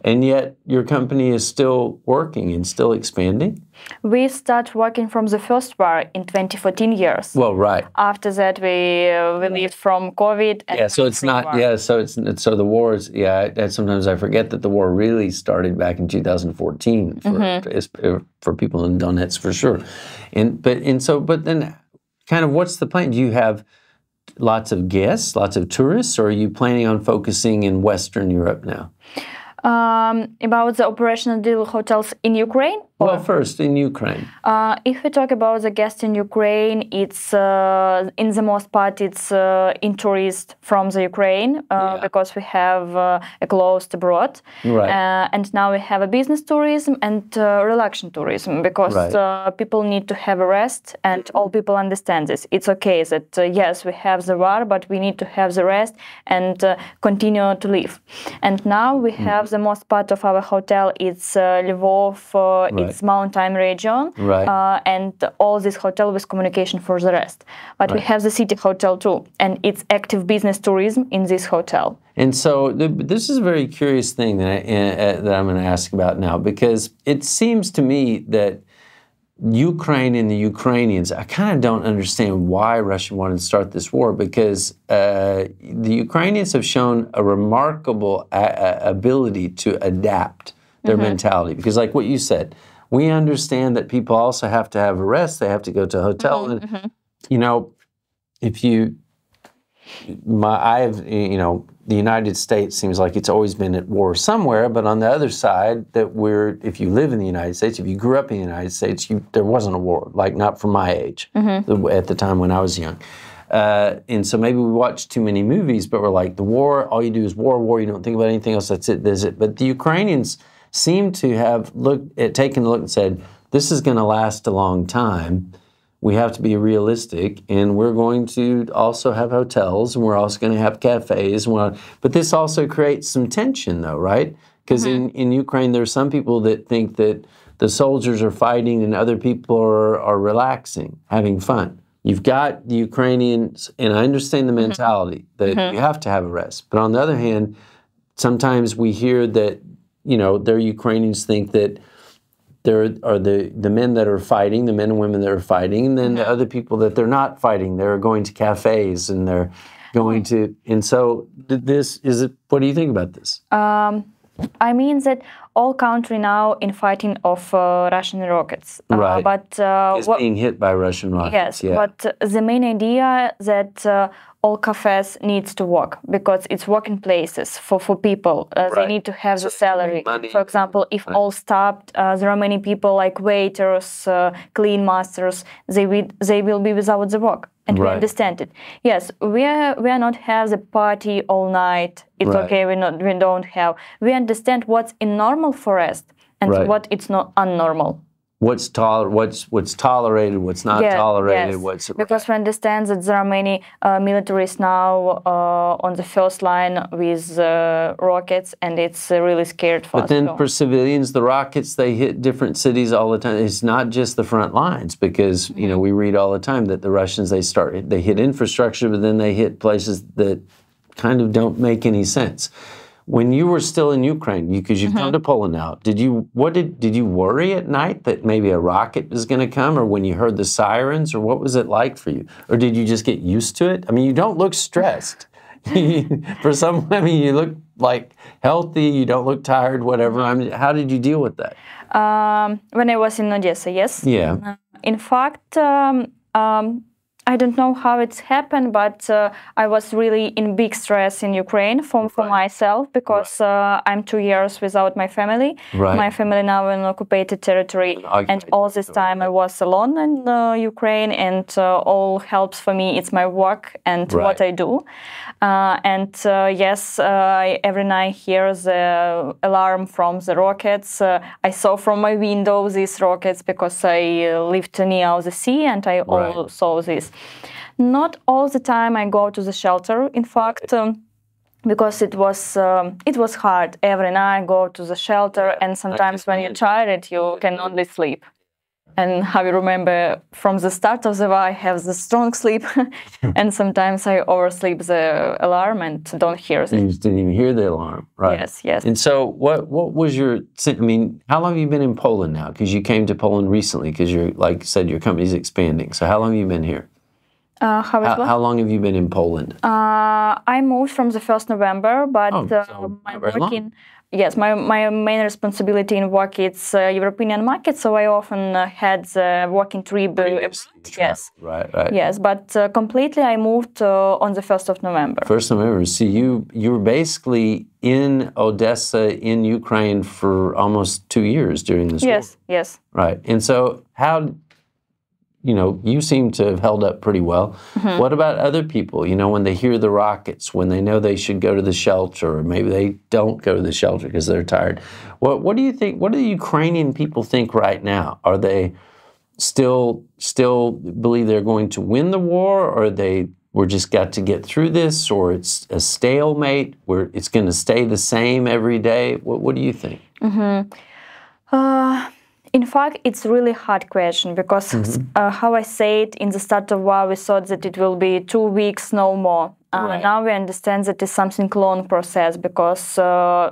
And yet your company is still working and still expanding? We start working from the first war in 2014 years. Well, right. After that, we lived from COVID. And so it's not, war. So the war is, sometimes I forget that the war really started back in 2014 for people in Donetsk, for sure. But then kind of what's the plan? Do you have lots of guests, lots of tourists, or are you planning on focusing in Western Europe now? About the operational hotels in Ukraine? Well, first, in Ukraine. If we talk about the guests in Ukraine, it's in the most part it's in tourists from the Ukraine because we have a closed abroad, and now we have a business tourism and relaxation tourism because people need to have a rest, and all people understand this. It's okay that yes, we have the war, but we need to have the rest and continue to live. And now we have the most part of our hotel. It's Lvov. It's mountain region, and all this hotel with communication for the rest. But we have the city hotel too, and it's active business tourism in this hotel. And so this is a very curious thing that I'm going to ask about now, because it seems to me that Ukraine and the Ukrainians, I kind of don't understand why Russia wanted to start this war, because the Ukrainians have shown a remarkable ability to adapt their mentality. Because like what you said, we understand that people also have to have a rest. They have to go to a hotel. And, you know, the United States seems like it's always been at war somewhere. But on the other side, if you live in the United States, if you grew up in the United States, there wasn't a war, like not from my age, at the time when I was young. And so maybe we watch too many movies, but we're like, the war, all you do is war, you don't think about anything else, that's it, that's it. But the Ukrainians seem to have taken a look and said, this is going to last a long time. We have to be realistic, and we're going to also have hotels, and we're also going to have cafes. But this also creates some tension, though, right? Because in Ukraine, there are some people that think that the soldiers are fighting and other people are relaxing, having fun. You've got the Ukrainians, and I understand the mentality that you have to have a rest. But on the other hand, sometimes we hear that, you know, their Ukrainians think that there are the men that are fighting, the men and women that are fighting, and then the other people that they're not fighting. They're going to cafes and they're going to, and so what do you think about this? I mean that all country now in fighting of Russian rockets. But it's being hit by Russian rockets. Yes, but the main idea that all cafes needs to work because it's working places for people. They need to have the salary. Money. For example, if all stopped, there are many people like waiters, clean masters. They will be without the work. And we understand it. Yes, we are not have the party all night. It's okay. We don't have. We understand what's in normal for us and what it's not unnormal. What's tolerated, what's not tolerated, because we understand that there are many militaries now on the first line with rockets, and it's really scared for us. But then for civilians, the rockets, they hit different cities all the time. It's not just the front lines, because you know, we read all the time that the Russians, they hit infrastructure, but then they hit places that kind of don't make any sense. when you were still in Ukraine, because you've come to Poland now, did you worry at night that maybe a rocket was going to come, or when you heard the sirens, or what was it like for you? Or did you just get used to it? I mean, you don't look stressed. For some women, you look like healthy, you don't look tired, whatever. I mean, how did you deal with that? When I was in Odessa, yes. Yeah. In fact, I don't know how it's happened, but I was really in big stress in Ukraine for myself, because I'm 2 years without my family. My family now in occupied territory, and all this time I was alone in Ukraine, and all helps for me, it's my work and what I do. Yes, I every night hear the alarm from the rockets. I saw from my window these rockets because I lived near the sea, and I all saw this. Not all the time I go to the shelter, in fact, because it was hard. Every night I go to the shelter, and sometimes when you're tired, you can only sleep. And how you remember, from the start of the war, I have the strong sleep, and sometimes I oversleep the alarm and don't hear it. You just didn't even hear the alarm, right? Yes, yes. And so what was your, I mean, how long have you been in Poland now? Because you came to Poland recently, because you're, like you said, your company's expanding. So how long have you been here? How long have you been in Poland? I moved from the 1st November, but my working... Yes, my main responsibility in work is European market, so I often had the working trip. Yes, right. Yes, but completely I moved on the 1st of November. 1st of November. So you were basically in Odessa in Ukraine for almost 2 years during this war. Yes. Right. And so how, you seem to have held up pretty well. What about other people? When they hear the rockets, when they know they should go to the shelter, or maybe they don't go to the shelter because they're tired. What do you think? What do the Ukrainian people think right now? Are they still believe they're going to win the war, or we're just got to get through this, or it's a stalemate where it's going to stay the same every day? What do you think? In fact, it's a really hard question, because how I say it, in the start of war, we thought that it will be 2 weeks, no more. Now we understand that it's something long process, because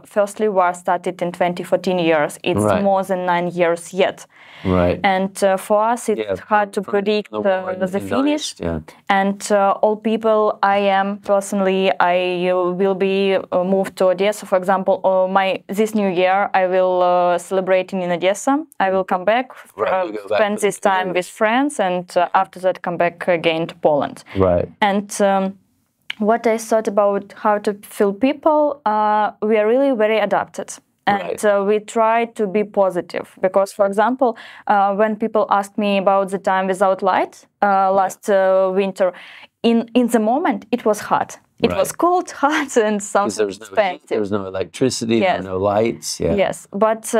firstly, war started in 2014 years. It's more than 9 years yet. Right. And for us, it's hard to predict the finish. And all people, I will be moved to Odessa. For example, this new year, I will celebrate in Odessa. I will come back, spend this time with friends, and after that, come back again to Poland. Right. And what I thought about how to feel people, we are really very adapted. And we try to be positive, because, for example, when people ask me about the time without light last winter, in the moment it was hot. It was cold, hot, and something expensive. There was no electricity, there were no lights. Yes, but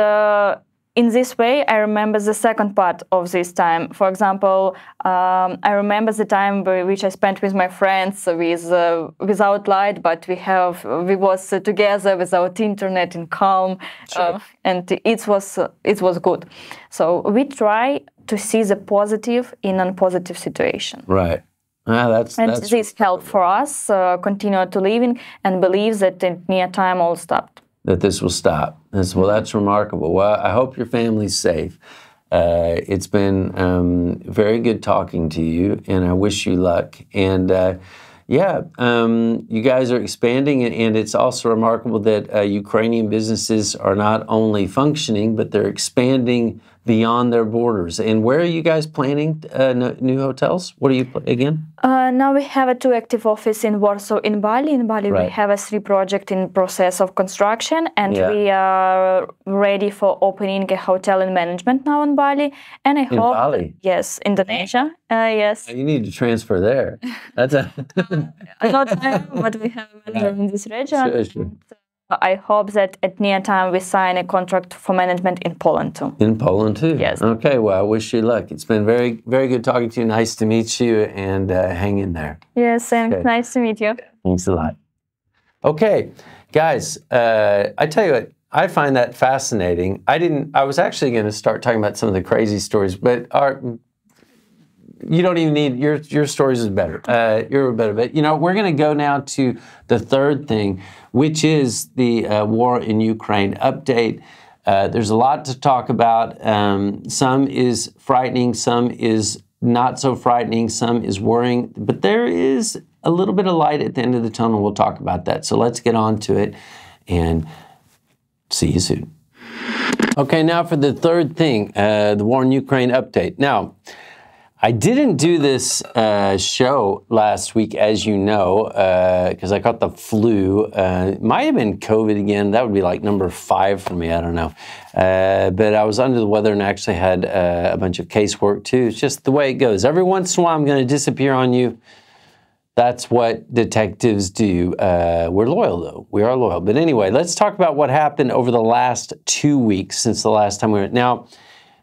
in this way, I remember the second part of this time. For example, I remember the time which I spent with my friends without light, but we was together without internet in calm, and it was good. So we try to see the positive in a positive situation. Right. This helped for us continue to living and believe that in near time all stopped. That this will stop. That's remarkable. Well, I hope your family's safe. It's been very good talking to you, and I wish you luck. And you guys are expanding, and it's also remarkable that Ukrainian businesses are not only functioning, but they're expanding beyond their borders. And where are you guys planning new hotels? What are you, again? Now we have 2 active offices in Warsaw, in Bali. In Bali, we have 3 projects in process of construction, and we are ready for opening a hotel in management now in Bali. And I hope, Bali? Yes, Indonesia. Yes. You need to transfer there. That's not but we have a manager in this region. Sure. I hope that at near time we sign a contract for management in Poland too. In Poland too? Yes. Okay, well, I wish you luck. It's been very, very good talking to you. Nice to meet you, and hang in there. Yes, thanks. Okay. Nice to meet you. Thanks a lot. Okay, guys, I tell you what, I find that fascinating. I was actually going to start talking about some of the crazy stories, but you don't even need, your stories is better. You're better. But, you know, we're going to go now to the third thing, which is the war in Ukraine update. There's a lot to talk about. Some is frightening, some is not so frightening, some is worrying, but there is a little bit of light at the end of the tunnel. We'll talk about that. So let's get on to it and see you soon. Okay, now for the third thing, the war in Ukraine update. Now, I didn't do this show last week, as you know, because I caught the flu. It might have been COVID again. That would be like number 5 for me. I don't know. But I was under the weather and actually had a bunch of casework too. It's just the way it goes. Every once in a while, I'm going to disappear on you. That's what detectives do. We're loyal, though. We are loyal. But anyway, let's talk about what happened over the last 2 weeks since the last time we were. Now,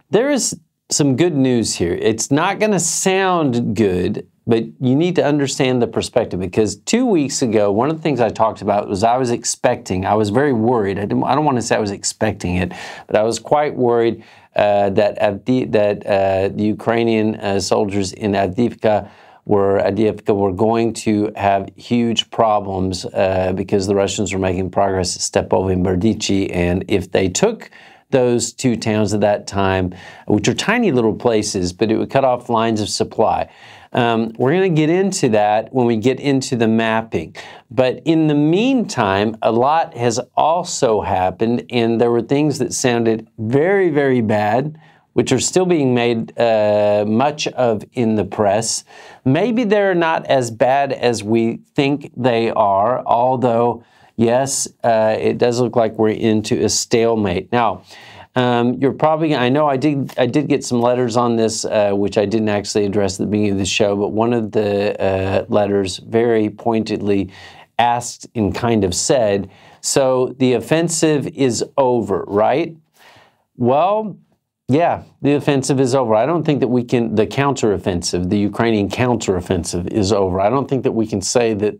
there is some good news here. It's not going to sound good, but you need to understand the perspective, because 2 weeks ago, one of the things I talked about was I was very worried. I don't want to say I was expecting it, but I was quite worried that the Ukrainian soldiers in Avdiivka were going to have huge problems because the Russians were making progress at Stepovo and Berdichi, and if they took those 2 towns at that time, which are tiny little places, but it would cut off lines of supply. We're going to get into that when we get into the mapping. But in the meantime, a lot has also happened, and there were things that sounded very, very bad, which are still being made much of in the press. Maybe they're not as bad as we think they are, although yes, it does look like we're into a stalemate. Now, you're probably, I know I did get some letters on this, which I didn't actually address at the beginning of the show, but one of the letters very pointedly asked and kind of said, so the offensive is over, right? Well, yeah, the offensive is over. I don't think that we can, the counteroffensive, the Ukrainian counteroffensive is over. I don't think that we can say that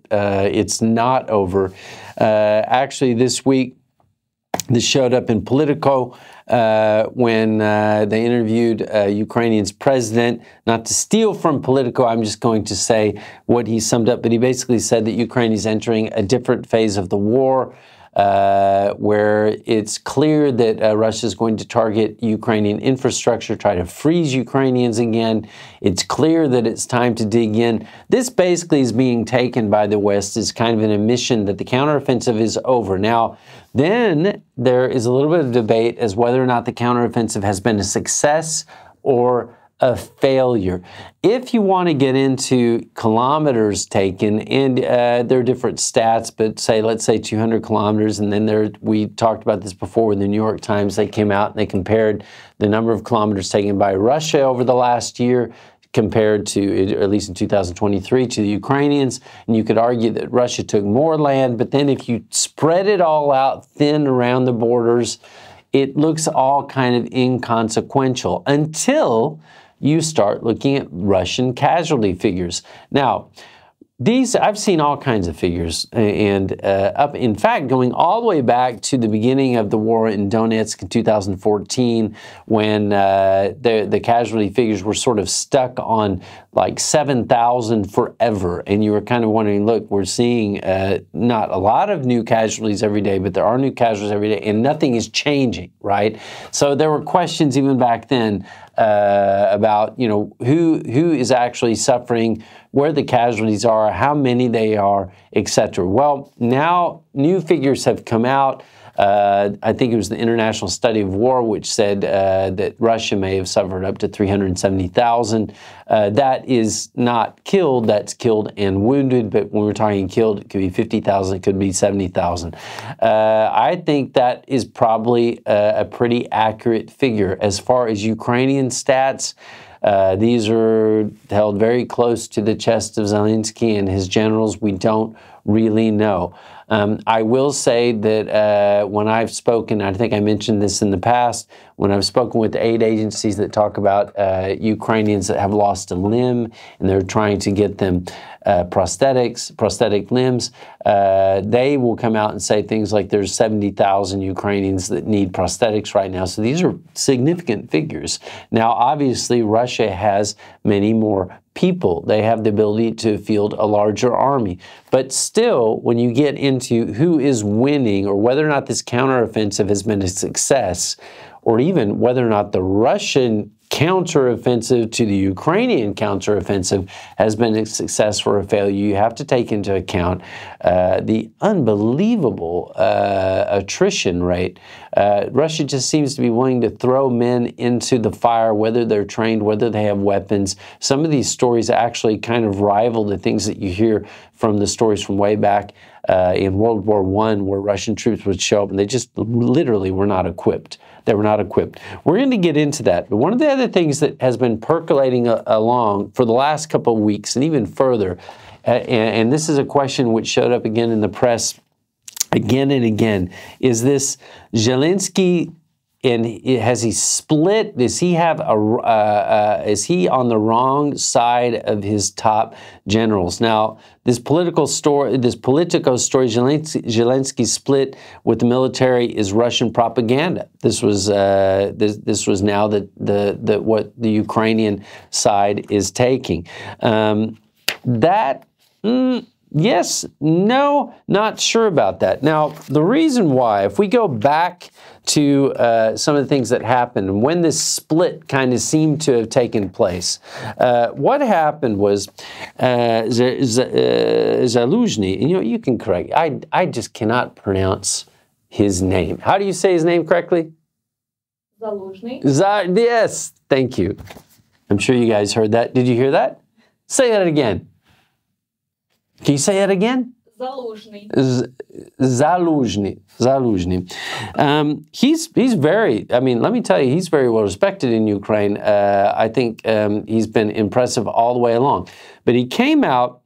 it's not over. Actually, this week, this showed up in Politico when they interviewed Ukrainian's president. Not to steal from Politico, I'm just going to say what he summed up, but he basically said that Ukraine is entering a different phase of the war, where it's clear that Russia is going to target Ukrainian infrastructure, try to freeze Ukrainians again. It's clear that it's time to dig in. This basically is being taken by the West as kind of an admission that the counteroffensive is over. Now, then there is a little bit of debate as whether or not the counteroffensive has been a success or a failure. If you want to get into kilometers taken, and there are different stats, but let's say 200 kilometers, and then we talked about this before with the New York Times. They came out and they compared the number of kilometers taken by Russia over the last year compared to, or at least in 2023, to the Ukrainians. And you could argue that Russia took more land, but then if you spread it all out thin around the borders, it looks all kind of inconsequential until you start looking at Russian casualty figures. Now, I've seen all kinds of figures, and in fact, going all the way back to the beginning of the war in Donetsk in 2014, when the casualty figures were sort of stuck on like 7,000 forever, and you were kind of wondering, look, we're seeing not a lot of new casualties every day, but there are new casualties every day, and nothing is changing, right? So there were questions even back then about, you know, who is actually suffering, where the casualties are, how many they are, etc. Well, now new figures have come out. I think it was the International Study of War, which said that Russia may have suffered up to 370,000. That is not killed, that's killed and wounded, but when we're talking killed, it could be 50,000, it could be 70,000. I think that is probably a pretty accurate figure. As far as Ukrainian stats, these are held very close to the chest of Zelenskyy and his generals. We don't really know. I will say that when I've spoken, I think I mentioned this in the past, when I've spoken with aid agencies that talk about Ukrainians that have lost a limb and they're trying to get them prosthetic limbs, they will come out and say things like there's 70,000 Ukrainians that need prosthetics right now. So these are significant figures. Now, obviously, Russia Russia has many more people. They have the ability to field a larger army. But still, when you get into who is winning or whether or not this counteroffensive has been a success, or even whether or not the Russian counteroffensive to the Ukrainian counteroffensive has been a success or a failure, you have to take into account the unbelievable attrition rate. Russia just seems to be willing to throw men into the fire, whether they're trained, whether they have weapons. Some of these stories actually kind of rival the things that you hear from the stories from way back in World War I, where Russian troops would show up and they just literally were not equipped. They were not equipped. We're going to get into that. But one of the other things that has been percolating along for the last couple of weeks and even further, and this is a question which showed up again in the press again and again, is this Zelenskyy, and has he split? Does he have is he on the wrong side of his top generals? Now, this Politico story, Zelenskyy split with the military is Russian propaganda. This was this was now what the Ukrainian side is taking. Yes, no, not sure about that. Now, the reason why, if we go back to some of the things that happened and when this split kind of seemed to have taken place, what happened was Zaluzhny, and you can correct, I just cannot pronounce his name. How do you say his name correctly? Zaluzhny. Yes, thank you. I'm sure you guys heard that. Did you hear that? Say that again. Can you say that again? Zaluzhny. Zaluzhny. He's very, I mean, let me tell you, he's very well respected in Ukraine. I think he's been impressive all the way along. But he came out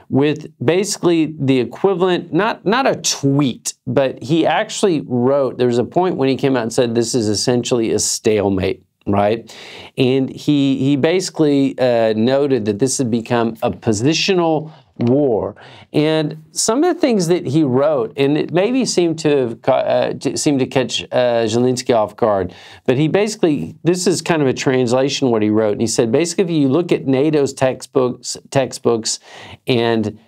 with basically the equivalent, not a tweet, but he actually wrote, there was a point when he came out and said this is essentially a stalemate. Right? And he basically noted that this had become a positional war. And some of the things that he wrote, and it maybe seemed to catch Zelenskyy off guard, but he basically, this is kind of a translation of what he wrote. And he said, basically, if you look at NATO's textbooks and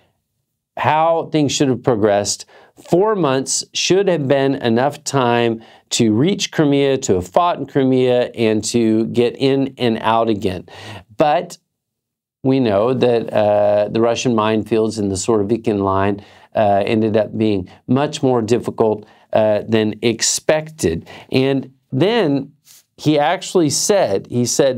how things should have progressed, 4 months should have been enough time to reach Crimea, to have fought in Crimea, and to get in and out again. But we know that the Russian minefields in the Surovikin line ended up being much more difficult than expected. And then he actually said,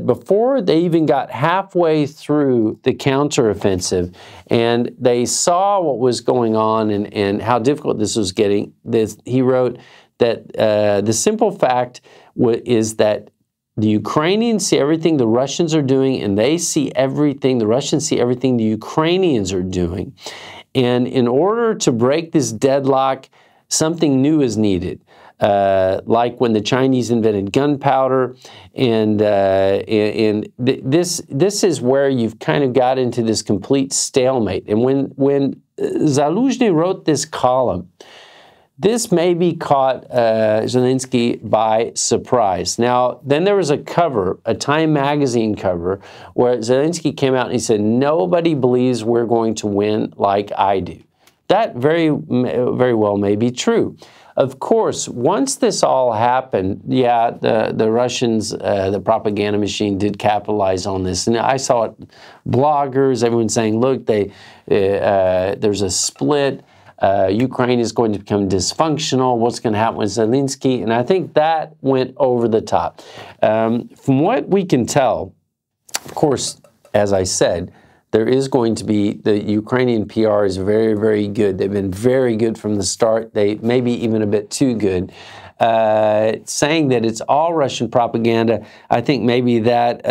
before they even got halfway through the counteroffensive and they saw what was going on and how difficult this was getting, he wrote that the simple fact is that the Ukrainians see everything the Russians are doing, and they see everything, the Russians see everything the Ukrainians are doing. And in order to break this deadlock, something new is needed. Like when the Chinese invented gunpowder, and this is where you've kind of got into this complete stalemate. And when Zaluzhny wrote this column, this maybe caught Zelenskyy by surprise. Now, then there was a cover, a Time magazine cover, where Zelenskyy came out and he said, "Nobody believes we're going to win like I do." That very well may be true. Of course, once this all happened, yeah, the Russians, the propaganda machine did capitalize on this. And I saw it, bloggers, everyone saying, look, there's a split. Ukraine is going to become dysfunctional. What's going to happen with Zelenskyy? And I think that went over the top. From what we can tell, of course, as I said, there is going to be, the Ukrainian PR is very, very good. They've been very good from the start. They maybe even a bit too good. Saying that it's all Russian propaganda, I think maybe that,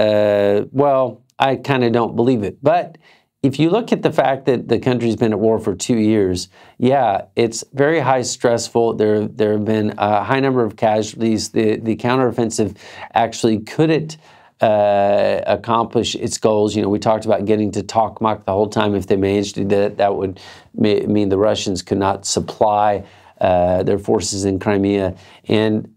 well, I kind of don't believe it. But if you look at the fact that the country's been at war for 2 years, yeah, it's very high stressful. There have been a high number of casualties. The counteroffensive actually couldn't accomplish its goals. You know, we talked about getting to Tokmak the whole time. If they managed to do that, that would mean the Russians could not supply their forces in Crimea. And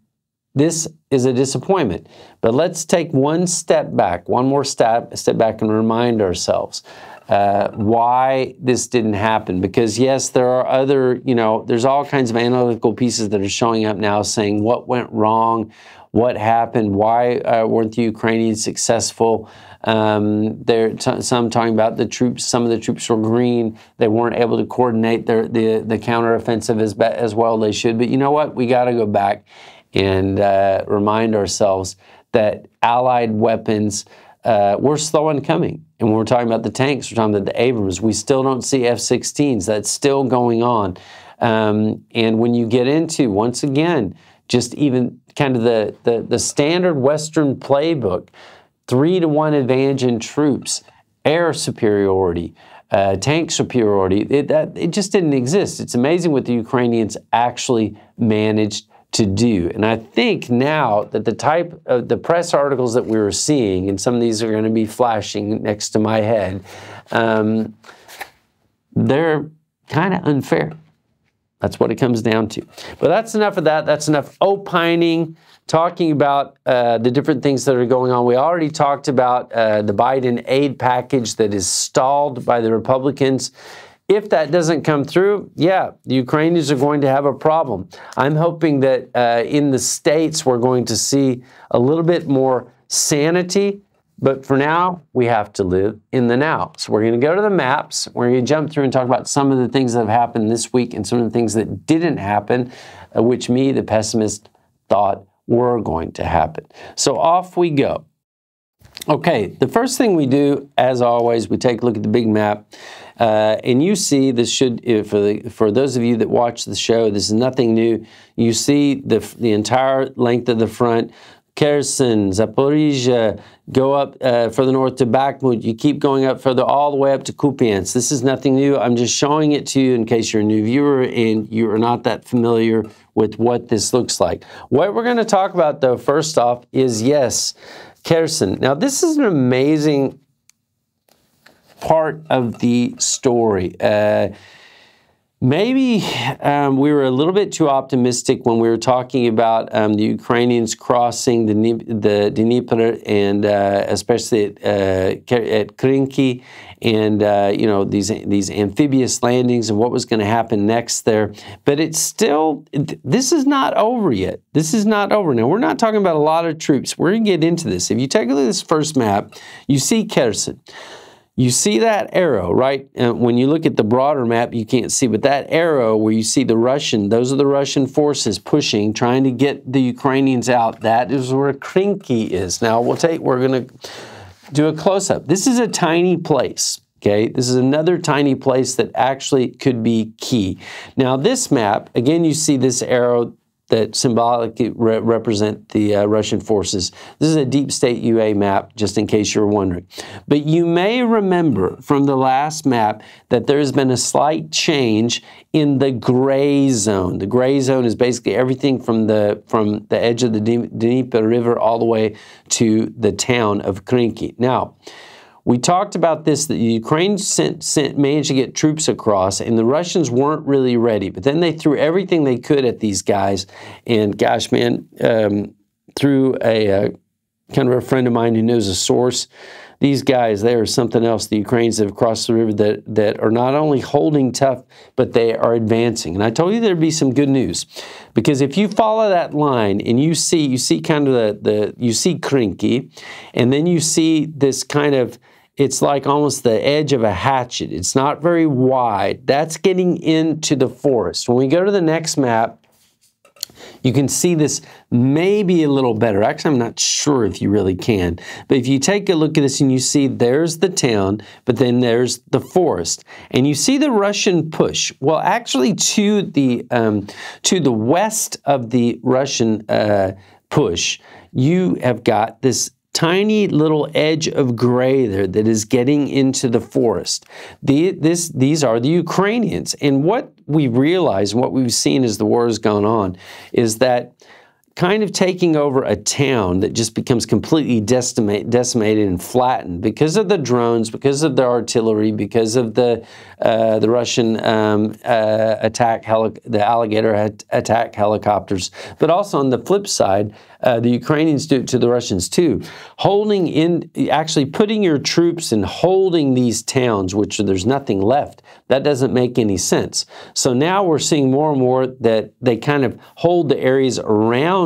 this is a disappointment. But let's take one step back, one more step back and remind ourselves why this didn't happen. Because yes, there are other, there's all kinds of analytical pieces that are showing up now saying what went wrong, what happened, why weren't the Ukrainians successful. Some talking about the troops, some of the troops were green, they weren't able to coordinate the counteroffensive as well as they should. But you know what, we got to go back and remind ourselves that Allied weapons were slow in coming. And when we're talking about the tanks, we're talking about the Abrams. We still don't see F-16s. That's still going on. And when you get into, once again, just even kind of the standard Western playbook, 3-to-1 advantage in troops, air superiority, tank superiority, it just didn't exist. It's amazing what the Ukrainians actually managed to do. And I think now that the type of the press articles that we were seeing, and some of these are going to be flashing next to my head, they're kind of unfair. That's what it comes down to. But that's enough of that. That's enough opining, talking about the different things that are going on. We already talked about the Biden aid package that is stalled by the Republicans. If that doesn't come through, yeah, the Ukrainians are going to have a problem. I'm hoping that in the States we're going to see a little bit more sanity, but for now, we have to live in the now. So we're going to go to the maps. We're going to jump through and talk about some of the things that have happened this week and some of the things that didn't happen, which me, the pessimist, thought were going to happen. So off we go. Okay, the first thing we do, as always, we take a look at the big map. And you see, this should, for those of you that watch the show, this is nothing new. You see the entire length of the front. Kherson, Zaporizhia, go up further north to Bakhmut. You keep going up further all the way up to Kupiansk. This is nothing new. I'm just showing it to you in case you're a new viewer and you are not that familiar with what this looks like. What we're going to talk about, though, first off, is, yes, Kherson. Now, this is an amazing part of the story. Maybe we were a little bit too optimistic when we were talking about the Ukrainians crossing the Dnieper and especially at Koninklijke and these amphibious landings and what was going to happen next there. But it's still, this is not over yet. This is not over. Now, we're not talking about a lot of troops. We're going to get into this. If you take a look at this first map, you see Kherson. You see that arrow, right? When you look at the broader map, you can't see, but that arrow where you see the Russian, those are the Russian forces pushing, trying to get the Ukrainians out. That is where Koninklijke is. Now, we're going to do a close-up. This is a tiny place, okay? This is another tiny place that actually could be key. Now, this map, again, you see this arrow that symbolically represent the Russian forces. This is a deep state UA map, just in case you're wondering. But you may remember from the last map that there has been a slight change in the gray zone. The gray zone is basically everything from the edge of the Dnieper River all the way to the town of Koninklijke. Now, we talked about this, that the Ukrainians managed to get troops across, and the Russians weren't really ready. But then they threw everything they could at these guys. And gosh, man, through a kind of a friend of mine who knows a source, these guys, they are something else. The Ukrainians that have crossed the river that are not only holding tough, but they are advancing. And I told you there'd be some good news. Because if you follow that line and you see kind of you see Koninklijke, and then you see this kind of, it's like almost the edge of a hatchet. It's not very wide. That's getting into the forest. When we go to the next map, you can see this maybe a little better. Actually, I'm not sure if you really can. But if you take a look at this and you see there's the town, but then there's the forest. And you see the Russian push. Well, actually to the west of the Russian push, you have got this tiny little edge of gray there that is getting into the forest. These are the Ukrainians. And what we realize, and what we've seen as the war has gone on, is that kind of taking over a town that just becomes completely decimated and flattened because of the drones, because of the artillery, because of the Russian the alligator attack helicopters. But also on the flip side, the Ukrainians do it to the Russians too. Actually putting your troops and holding these towns, which there's nothing left, that doesn't make any sense. So now we're seeing more and more that they kind of hold the areas around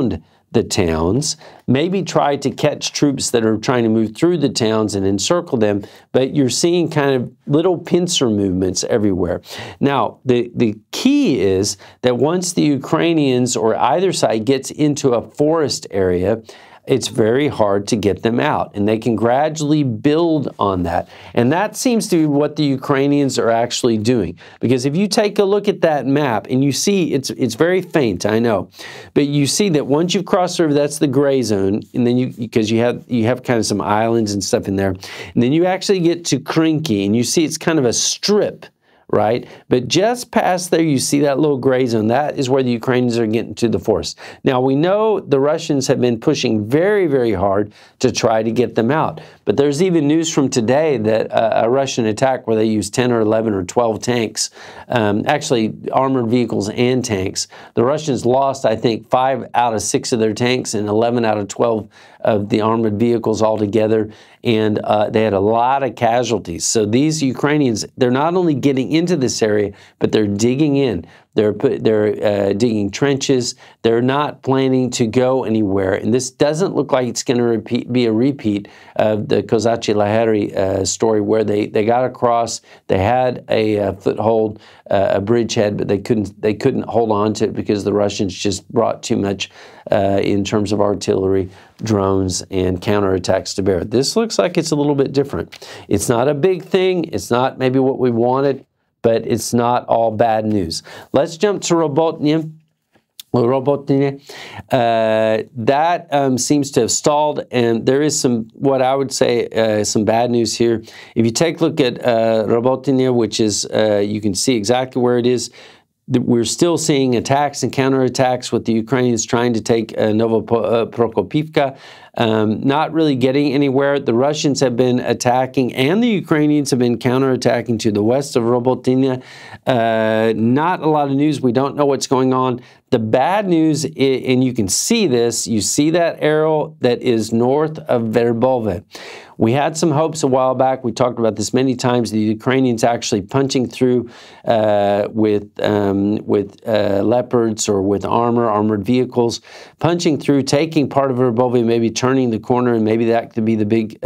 the towns, maybe try to catch troops that are trying to move through the towns and encircle them, but you're seeing kind of little pincer movements everywhere. Now, the key is that once the Ukrainians or either side gets into a forest area, it's very hard to get them out, and they can gradually build on that. And that seems to be what the Ukrainians are actually doing. Because if you take a look at that map, and you see, it's very faint, I know, but you see that once you cross the river, that's the gray zone, and then because you have kind of some islands and stuff in there, and then you actually get to Koninklijke, and you see it's kind of a strip, right? But just past there, you see that little gray zone. That is where the Ukrainians are getting to the forest. Now, we know the Russians have been pushing very, very hard to try to get them out. But there's even news from today that a Russian attack where they used 10 or 11 or 12 tanks, actually armored vehicles and tanks. The Russians lost, I think, 5 out of 6 of their tanks and 11 out of 12 of the armored vehicles altogether, and they had a lot of casualties. So these Ukrainians, they're not only getting into this area, but they're digging in. They're digging trenches. They're not planning to go anywhere. And this doesn't look like it's going to be a repeat of the Kozachi Lahari story, where they got across, they had a foothold, a bridgehead, but they couldn't hold on to it because the Russians just brought too much in terms of artillery, drones, and counterattacks to bear. This looks like it's a little bit different. It's not a big thing. It's not maybe what we wanted, but it's not all bad news. Let's jump to Robotnia. That seems to have stalled, and there is some, what I would say, some bad news here. If you take a look at Robotnia, which is, you can see exactly where it is. We're still seeing attacks and counterattacks with the Ukrainians trying to take Novoprokopivka, not really getting anywhere. The Russians have been attacking, and the Ukrainians have been counterattacking to the west of Robotnia. Not a lot of news. We don't know what's going on. The bad news, and you can see this, you see that arrow that is north of Verbove. We had some hopes a while back. We talked about this many times. The Ukrainians actually punching through with leopards or with armored vehicles, punching through, taking part of Verbove, maybe turning the corner, and maybe that could be the big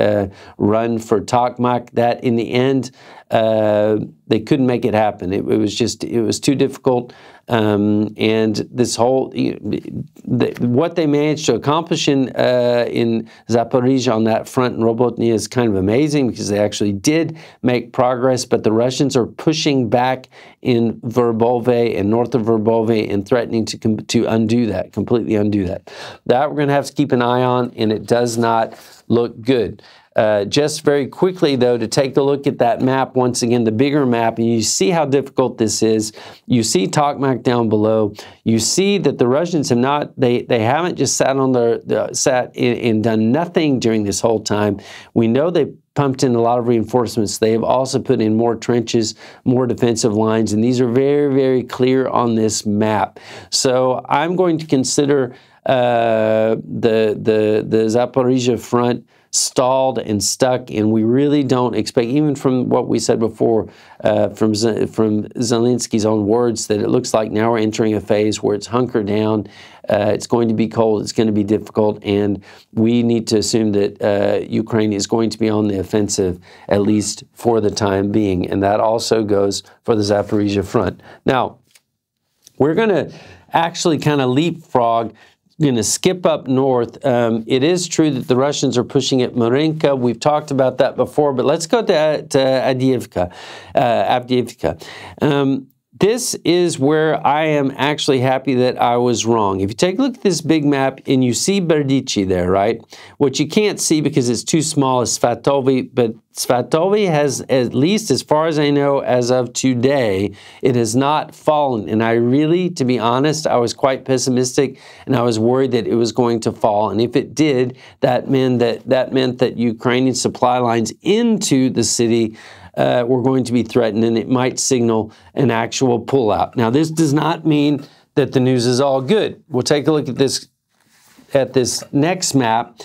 run for Tokmak. That in the end, they couldn't make it happen. It was too difficult. And this whole, what they managed to accomplish in Zaporizhzhia on that front in Robotnia is kind of amazing, because they actually did make progress, but the Russians are pushing back in Verbove and north of Verbove and threatening to undo that, completely undo that. That we're going to have to keep an eye on, and it does not look good. Just very quickly, though, to take a look at that map, once again, the bigger map, and you see how difficult this is. You see Tokmak down below. You see that the Russians have not, they haven't just sat on and done nothing during this whole time. We know they pumped in a lot of reinforcements. They have also put in more trenches, more defensive lines, and these are very, very clear on this map. So I'm going to consider the Zaporizhzhia front stalled and stuck, and we really don't expect, even from what we said before, from Zelensky's own words, that it looks like now we're entering a phase where it's hunker down, it's going to be cold, it's going to be difficult, and we need to assume that Ukraine is going to be on the offensive, at least for the time being, and that also goes for the Zaporizhzhia front. Now, we're going to actually kind of leapfrog, going to skip up north. It is true that the Russians are pushing at Marinka. We've talked about that before, but let's go to Avdiivka. this is where I am actually happy that I was wrong. If you take a look at this big map and you see Berdichi there, right? What you can't see because it's too small is Svatovi, but Svatovi has, at least as far as I know, as of today, it has not fallen. And I really, to be honest, I was quite pessimistic and I was worried that it was going to fall. And if it did, that meant that Ukrainian supply lines into the city were going to be threatened, and it might signal an actual pullout. Now, this does not mean that the news is all good. We'll take a look at this next map.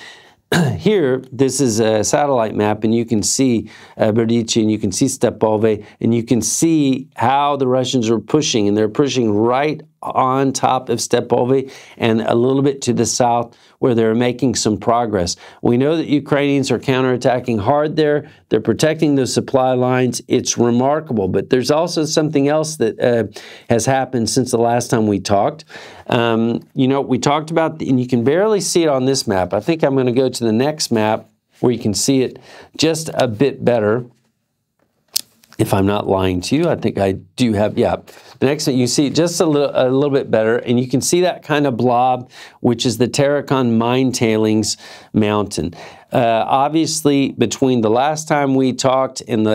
Here, this is a satellite map, and you can see Berdichi, and you can see Stepove, and you can see how the Russians are pushing, and they're pushing right on top of Stepove and a little bit to the south where they're making some progress. We know that Ukrainians are counterattacking hard there. They're protecting those supply lines. It's remarkable, but there's also something else that has happened since the last time we talked. You know, we talked about, and you can barely see it on this map. I think I'm going to go to the next map where you can see it just a bit better. If I'm not lying to you, I think I do have, yeah. The next one, you see just a little bit better, and you can see that kind of blob, which is the Tarakon mine tailings mountain. Obviously, between the last time we talked and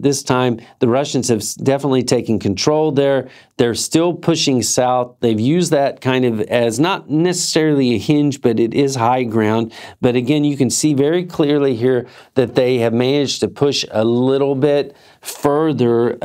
this time, the Russians have definitely taken control there. They're still pushing south. They've used that kind of as not necessarily a hinge, but it is high ground. But again, you can see very clearly here that they have managed to push a little bit further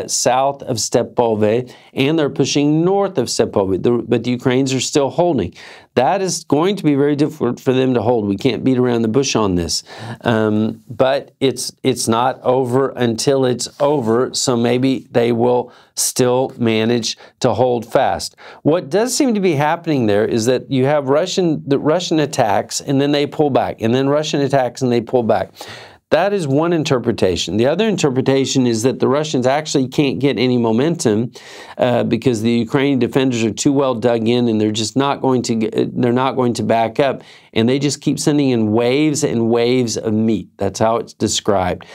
south of Stepove, and they're pushing north of Stepove, but the Ukrainians are still holding. That is going to be very difficult for them to hold. We can't beat around the bush on this. But it's not over until it's over, so maybe they will still manage to hold fast. What does seem to be happening there is that you have the Russian attacks, and then they pull back, and then Russian attacks, and they pull back. That is one interpretation. The other interpretation is that the Russians actually can't get any momentum because the Ukrainian defenders are too well dug in, and they're just not going to back up, and they just keep sending in waves and waves of meat. That's how it's described,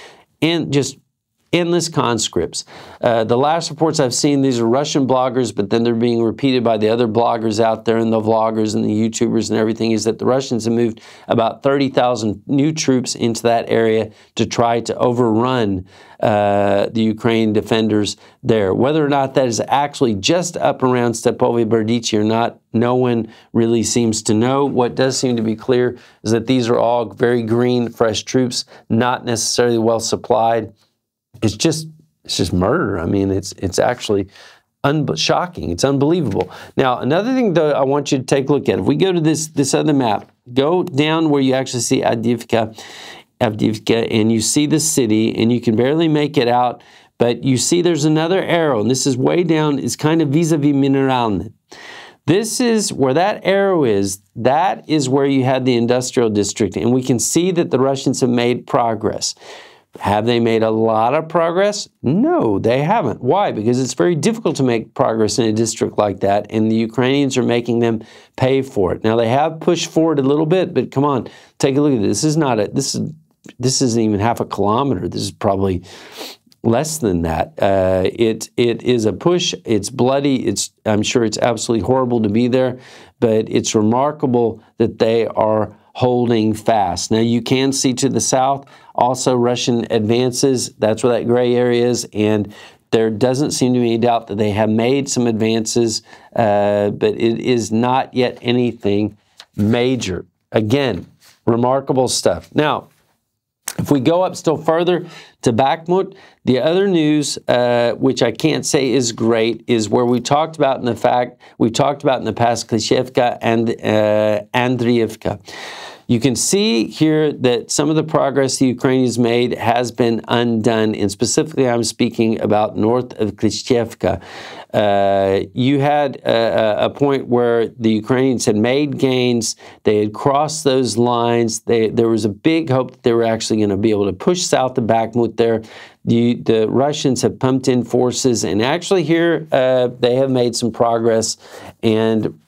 and just endless conscripts. The last reports I've seen, these are Russian bloggers, but then they're being repeated by the other bloggers out there and the vloggers and the YouTubers and everything, is that the Russians have moved about 30,000 new troops into that area to try to overrun the Ukrainian defenders there. Whether or not that is actually just up around Stepove Berdichi or not, no one really seems to know. What does seem to be clear is that these are all very green, fresh troops, not necessarily well supplied. It's just murder. I mean, it's actually shocking. It's unbelievable. Now, another thing, though, I want you to take a look at. If we go to this other map, go down where you actually see Avdiivka, and you see the city, and you can barely make it out, but you see there's another arrow, and this is way down. It's kind of vis-a-vis Mineralny. This is where that arrow is. That is where you had the industrial district, and we can see that the Russians have made progress. Have they made a lot of progress? No, they haven't. Why? Because it's very difficult to make progress in a district like that, and the Ukrainians are making them pay for it. Now, they have pushed forward a little bit, but come on, take a look at this. This isn't even half a kilometer. This is probably less than that. It is a push. It's bloody. I'm sure it's absolutely horrible to be there, but it's remarkable that they are holding fast. Now, you can see to the south also Russian advances. That's where that gray area is, and there doesn't seem to be any doubt that they have made some advances, but it is not yet anything major. Again, remarkable stuff. Now, if we go up still further to Bakhmut, the other news, which I can't say is great, is where we talked about in the past, Klishevka and Andriivka. You can see here that some of the progress the Ukrainians made has been undone, and specifically I'm speaking about north of Klishevka. You had a point where the Ukrainians had made gains, they had crossed those lines, there was a big hope that they were actually going to be able to push south of Bakhmut there. The Russians have pumped in forces, and actually here they have made some progress, and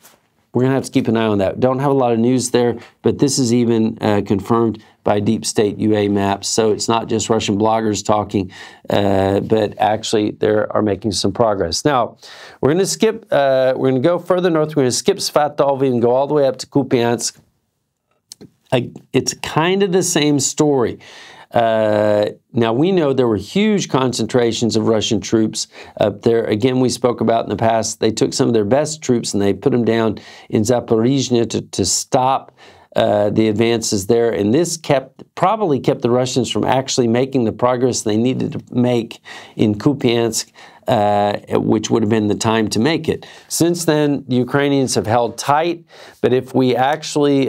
we're going to have to keep an eye on that. Don't have a lot of news there, but this is even confirmed by deep state UA maps. So it's not just Russian bloggers talking, but actually they are making some progress. Now, we're going to skip, we're going to go further north. We're going to skip Svatove and go all the way up to Kupiansk. It's kind of the same story. Now, we know there were huge concentrations of Russian troops up there. Again, we spoke about in the past, they took some of their best troops and they put them down in Zaporizhzhia to stop the advances there. And this probably kept the Russians from actually making the progress they needed to make in Kupiansk, which would have been the time to make it. Since then, the Ukrainians have held tight, but if we actually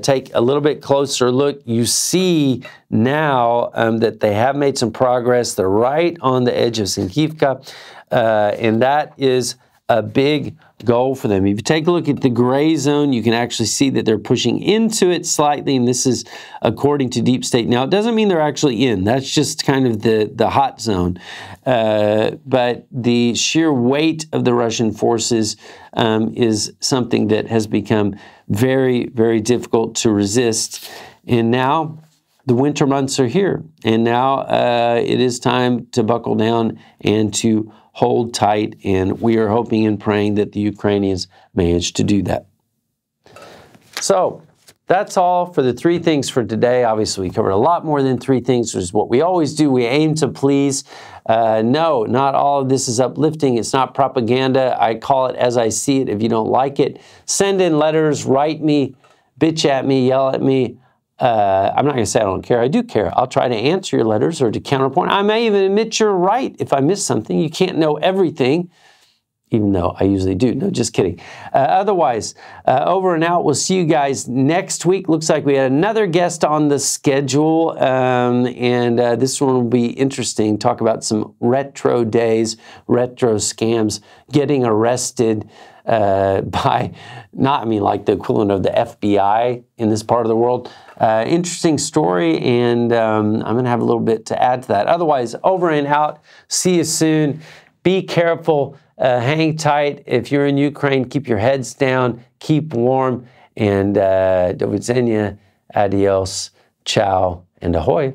take a little bit closer look, you see now that they have made some progress. They're right on the edge of Sinkivka, and that is a big goal for them. If you take a look at the gray zone, you can actually see that they're pushing into it slightly, and this is according to Deep State. Now, it doesn't mean they're actually in. That's just kind of the hot zone. But the sheer weight of the Russian forces is something that has become very, very difficult to resist. And now the winter months are here, and now it is time to buckle down and to hold tight, and we are hoping and praying that the Ukrainians manage to do that. So that's all for the 3 things for today. Obviously, we covered a lot more than 3 things, which is what we always do. We aim to please. No, not all of this is uplifting. It's not propaganda. I call it as I see it. If you don't like it, send in letters, write me, bitch at me, yell at me. I'm not going to say I don't care. I do care. I'll try to answer your letters or to counterpoint. I may even admit you're right if I miss something. You can't know everything, even though I usually do. No, just kidding. Otherwise, over and out. We'll see you guys next week. Looks like we had another guest on the schedule, and this one will be interesting. Talk about some retro days, retro scams, getting arrested by, not, I mean, like the equivalent of the FBI in this part of the world. Interesting story, and I'm going to have a little bit to add to that. Otherwise, over and out. See you soon. Be careful. Hang tight. If you're in Ukraine, keep your heads down. Keep warm. And do widzenia, adios, ciao, and ahoy.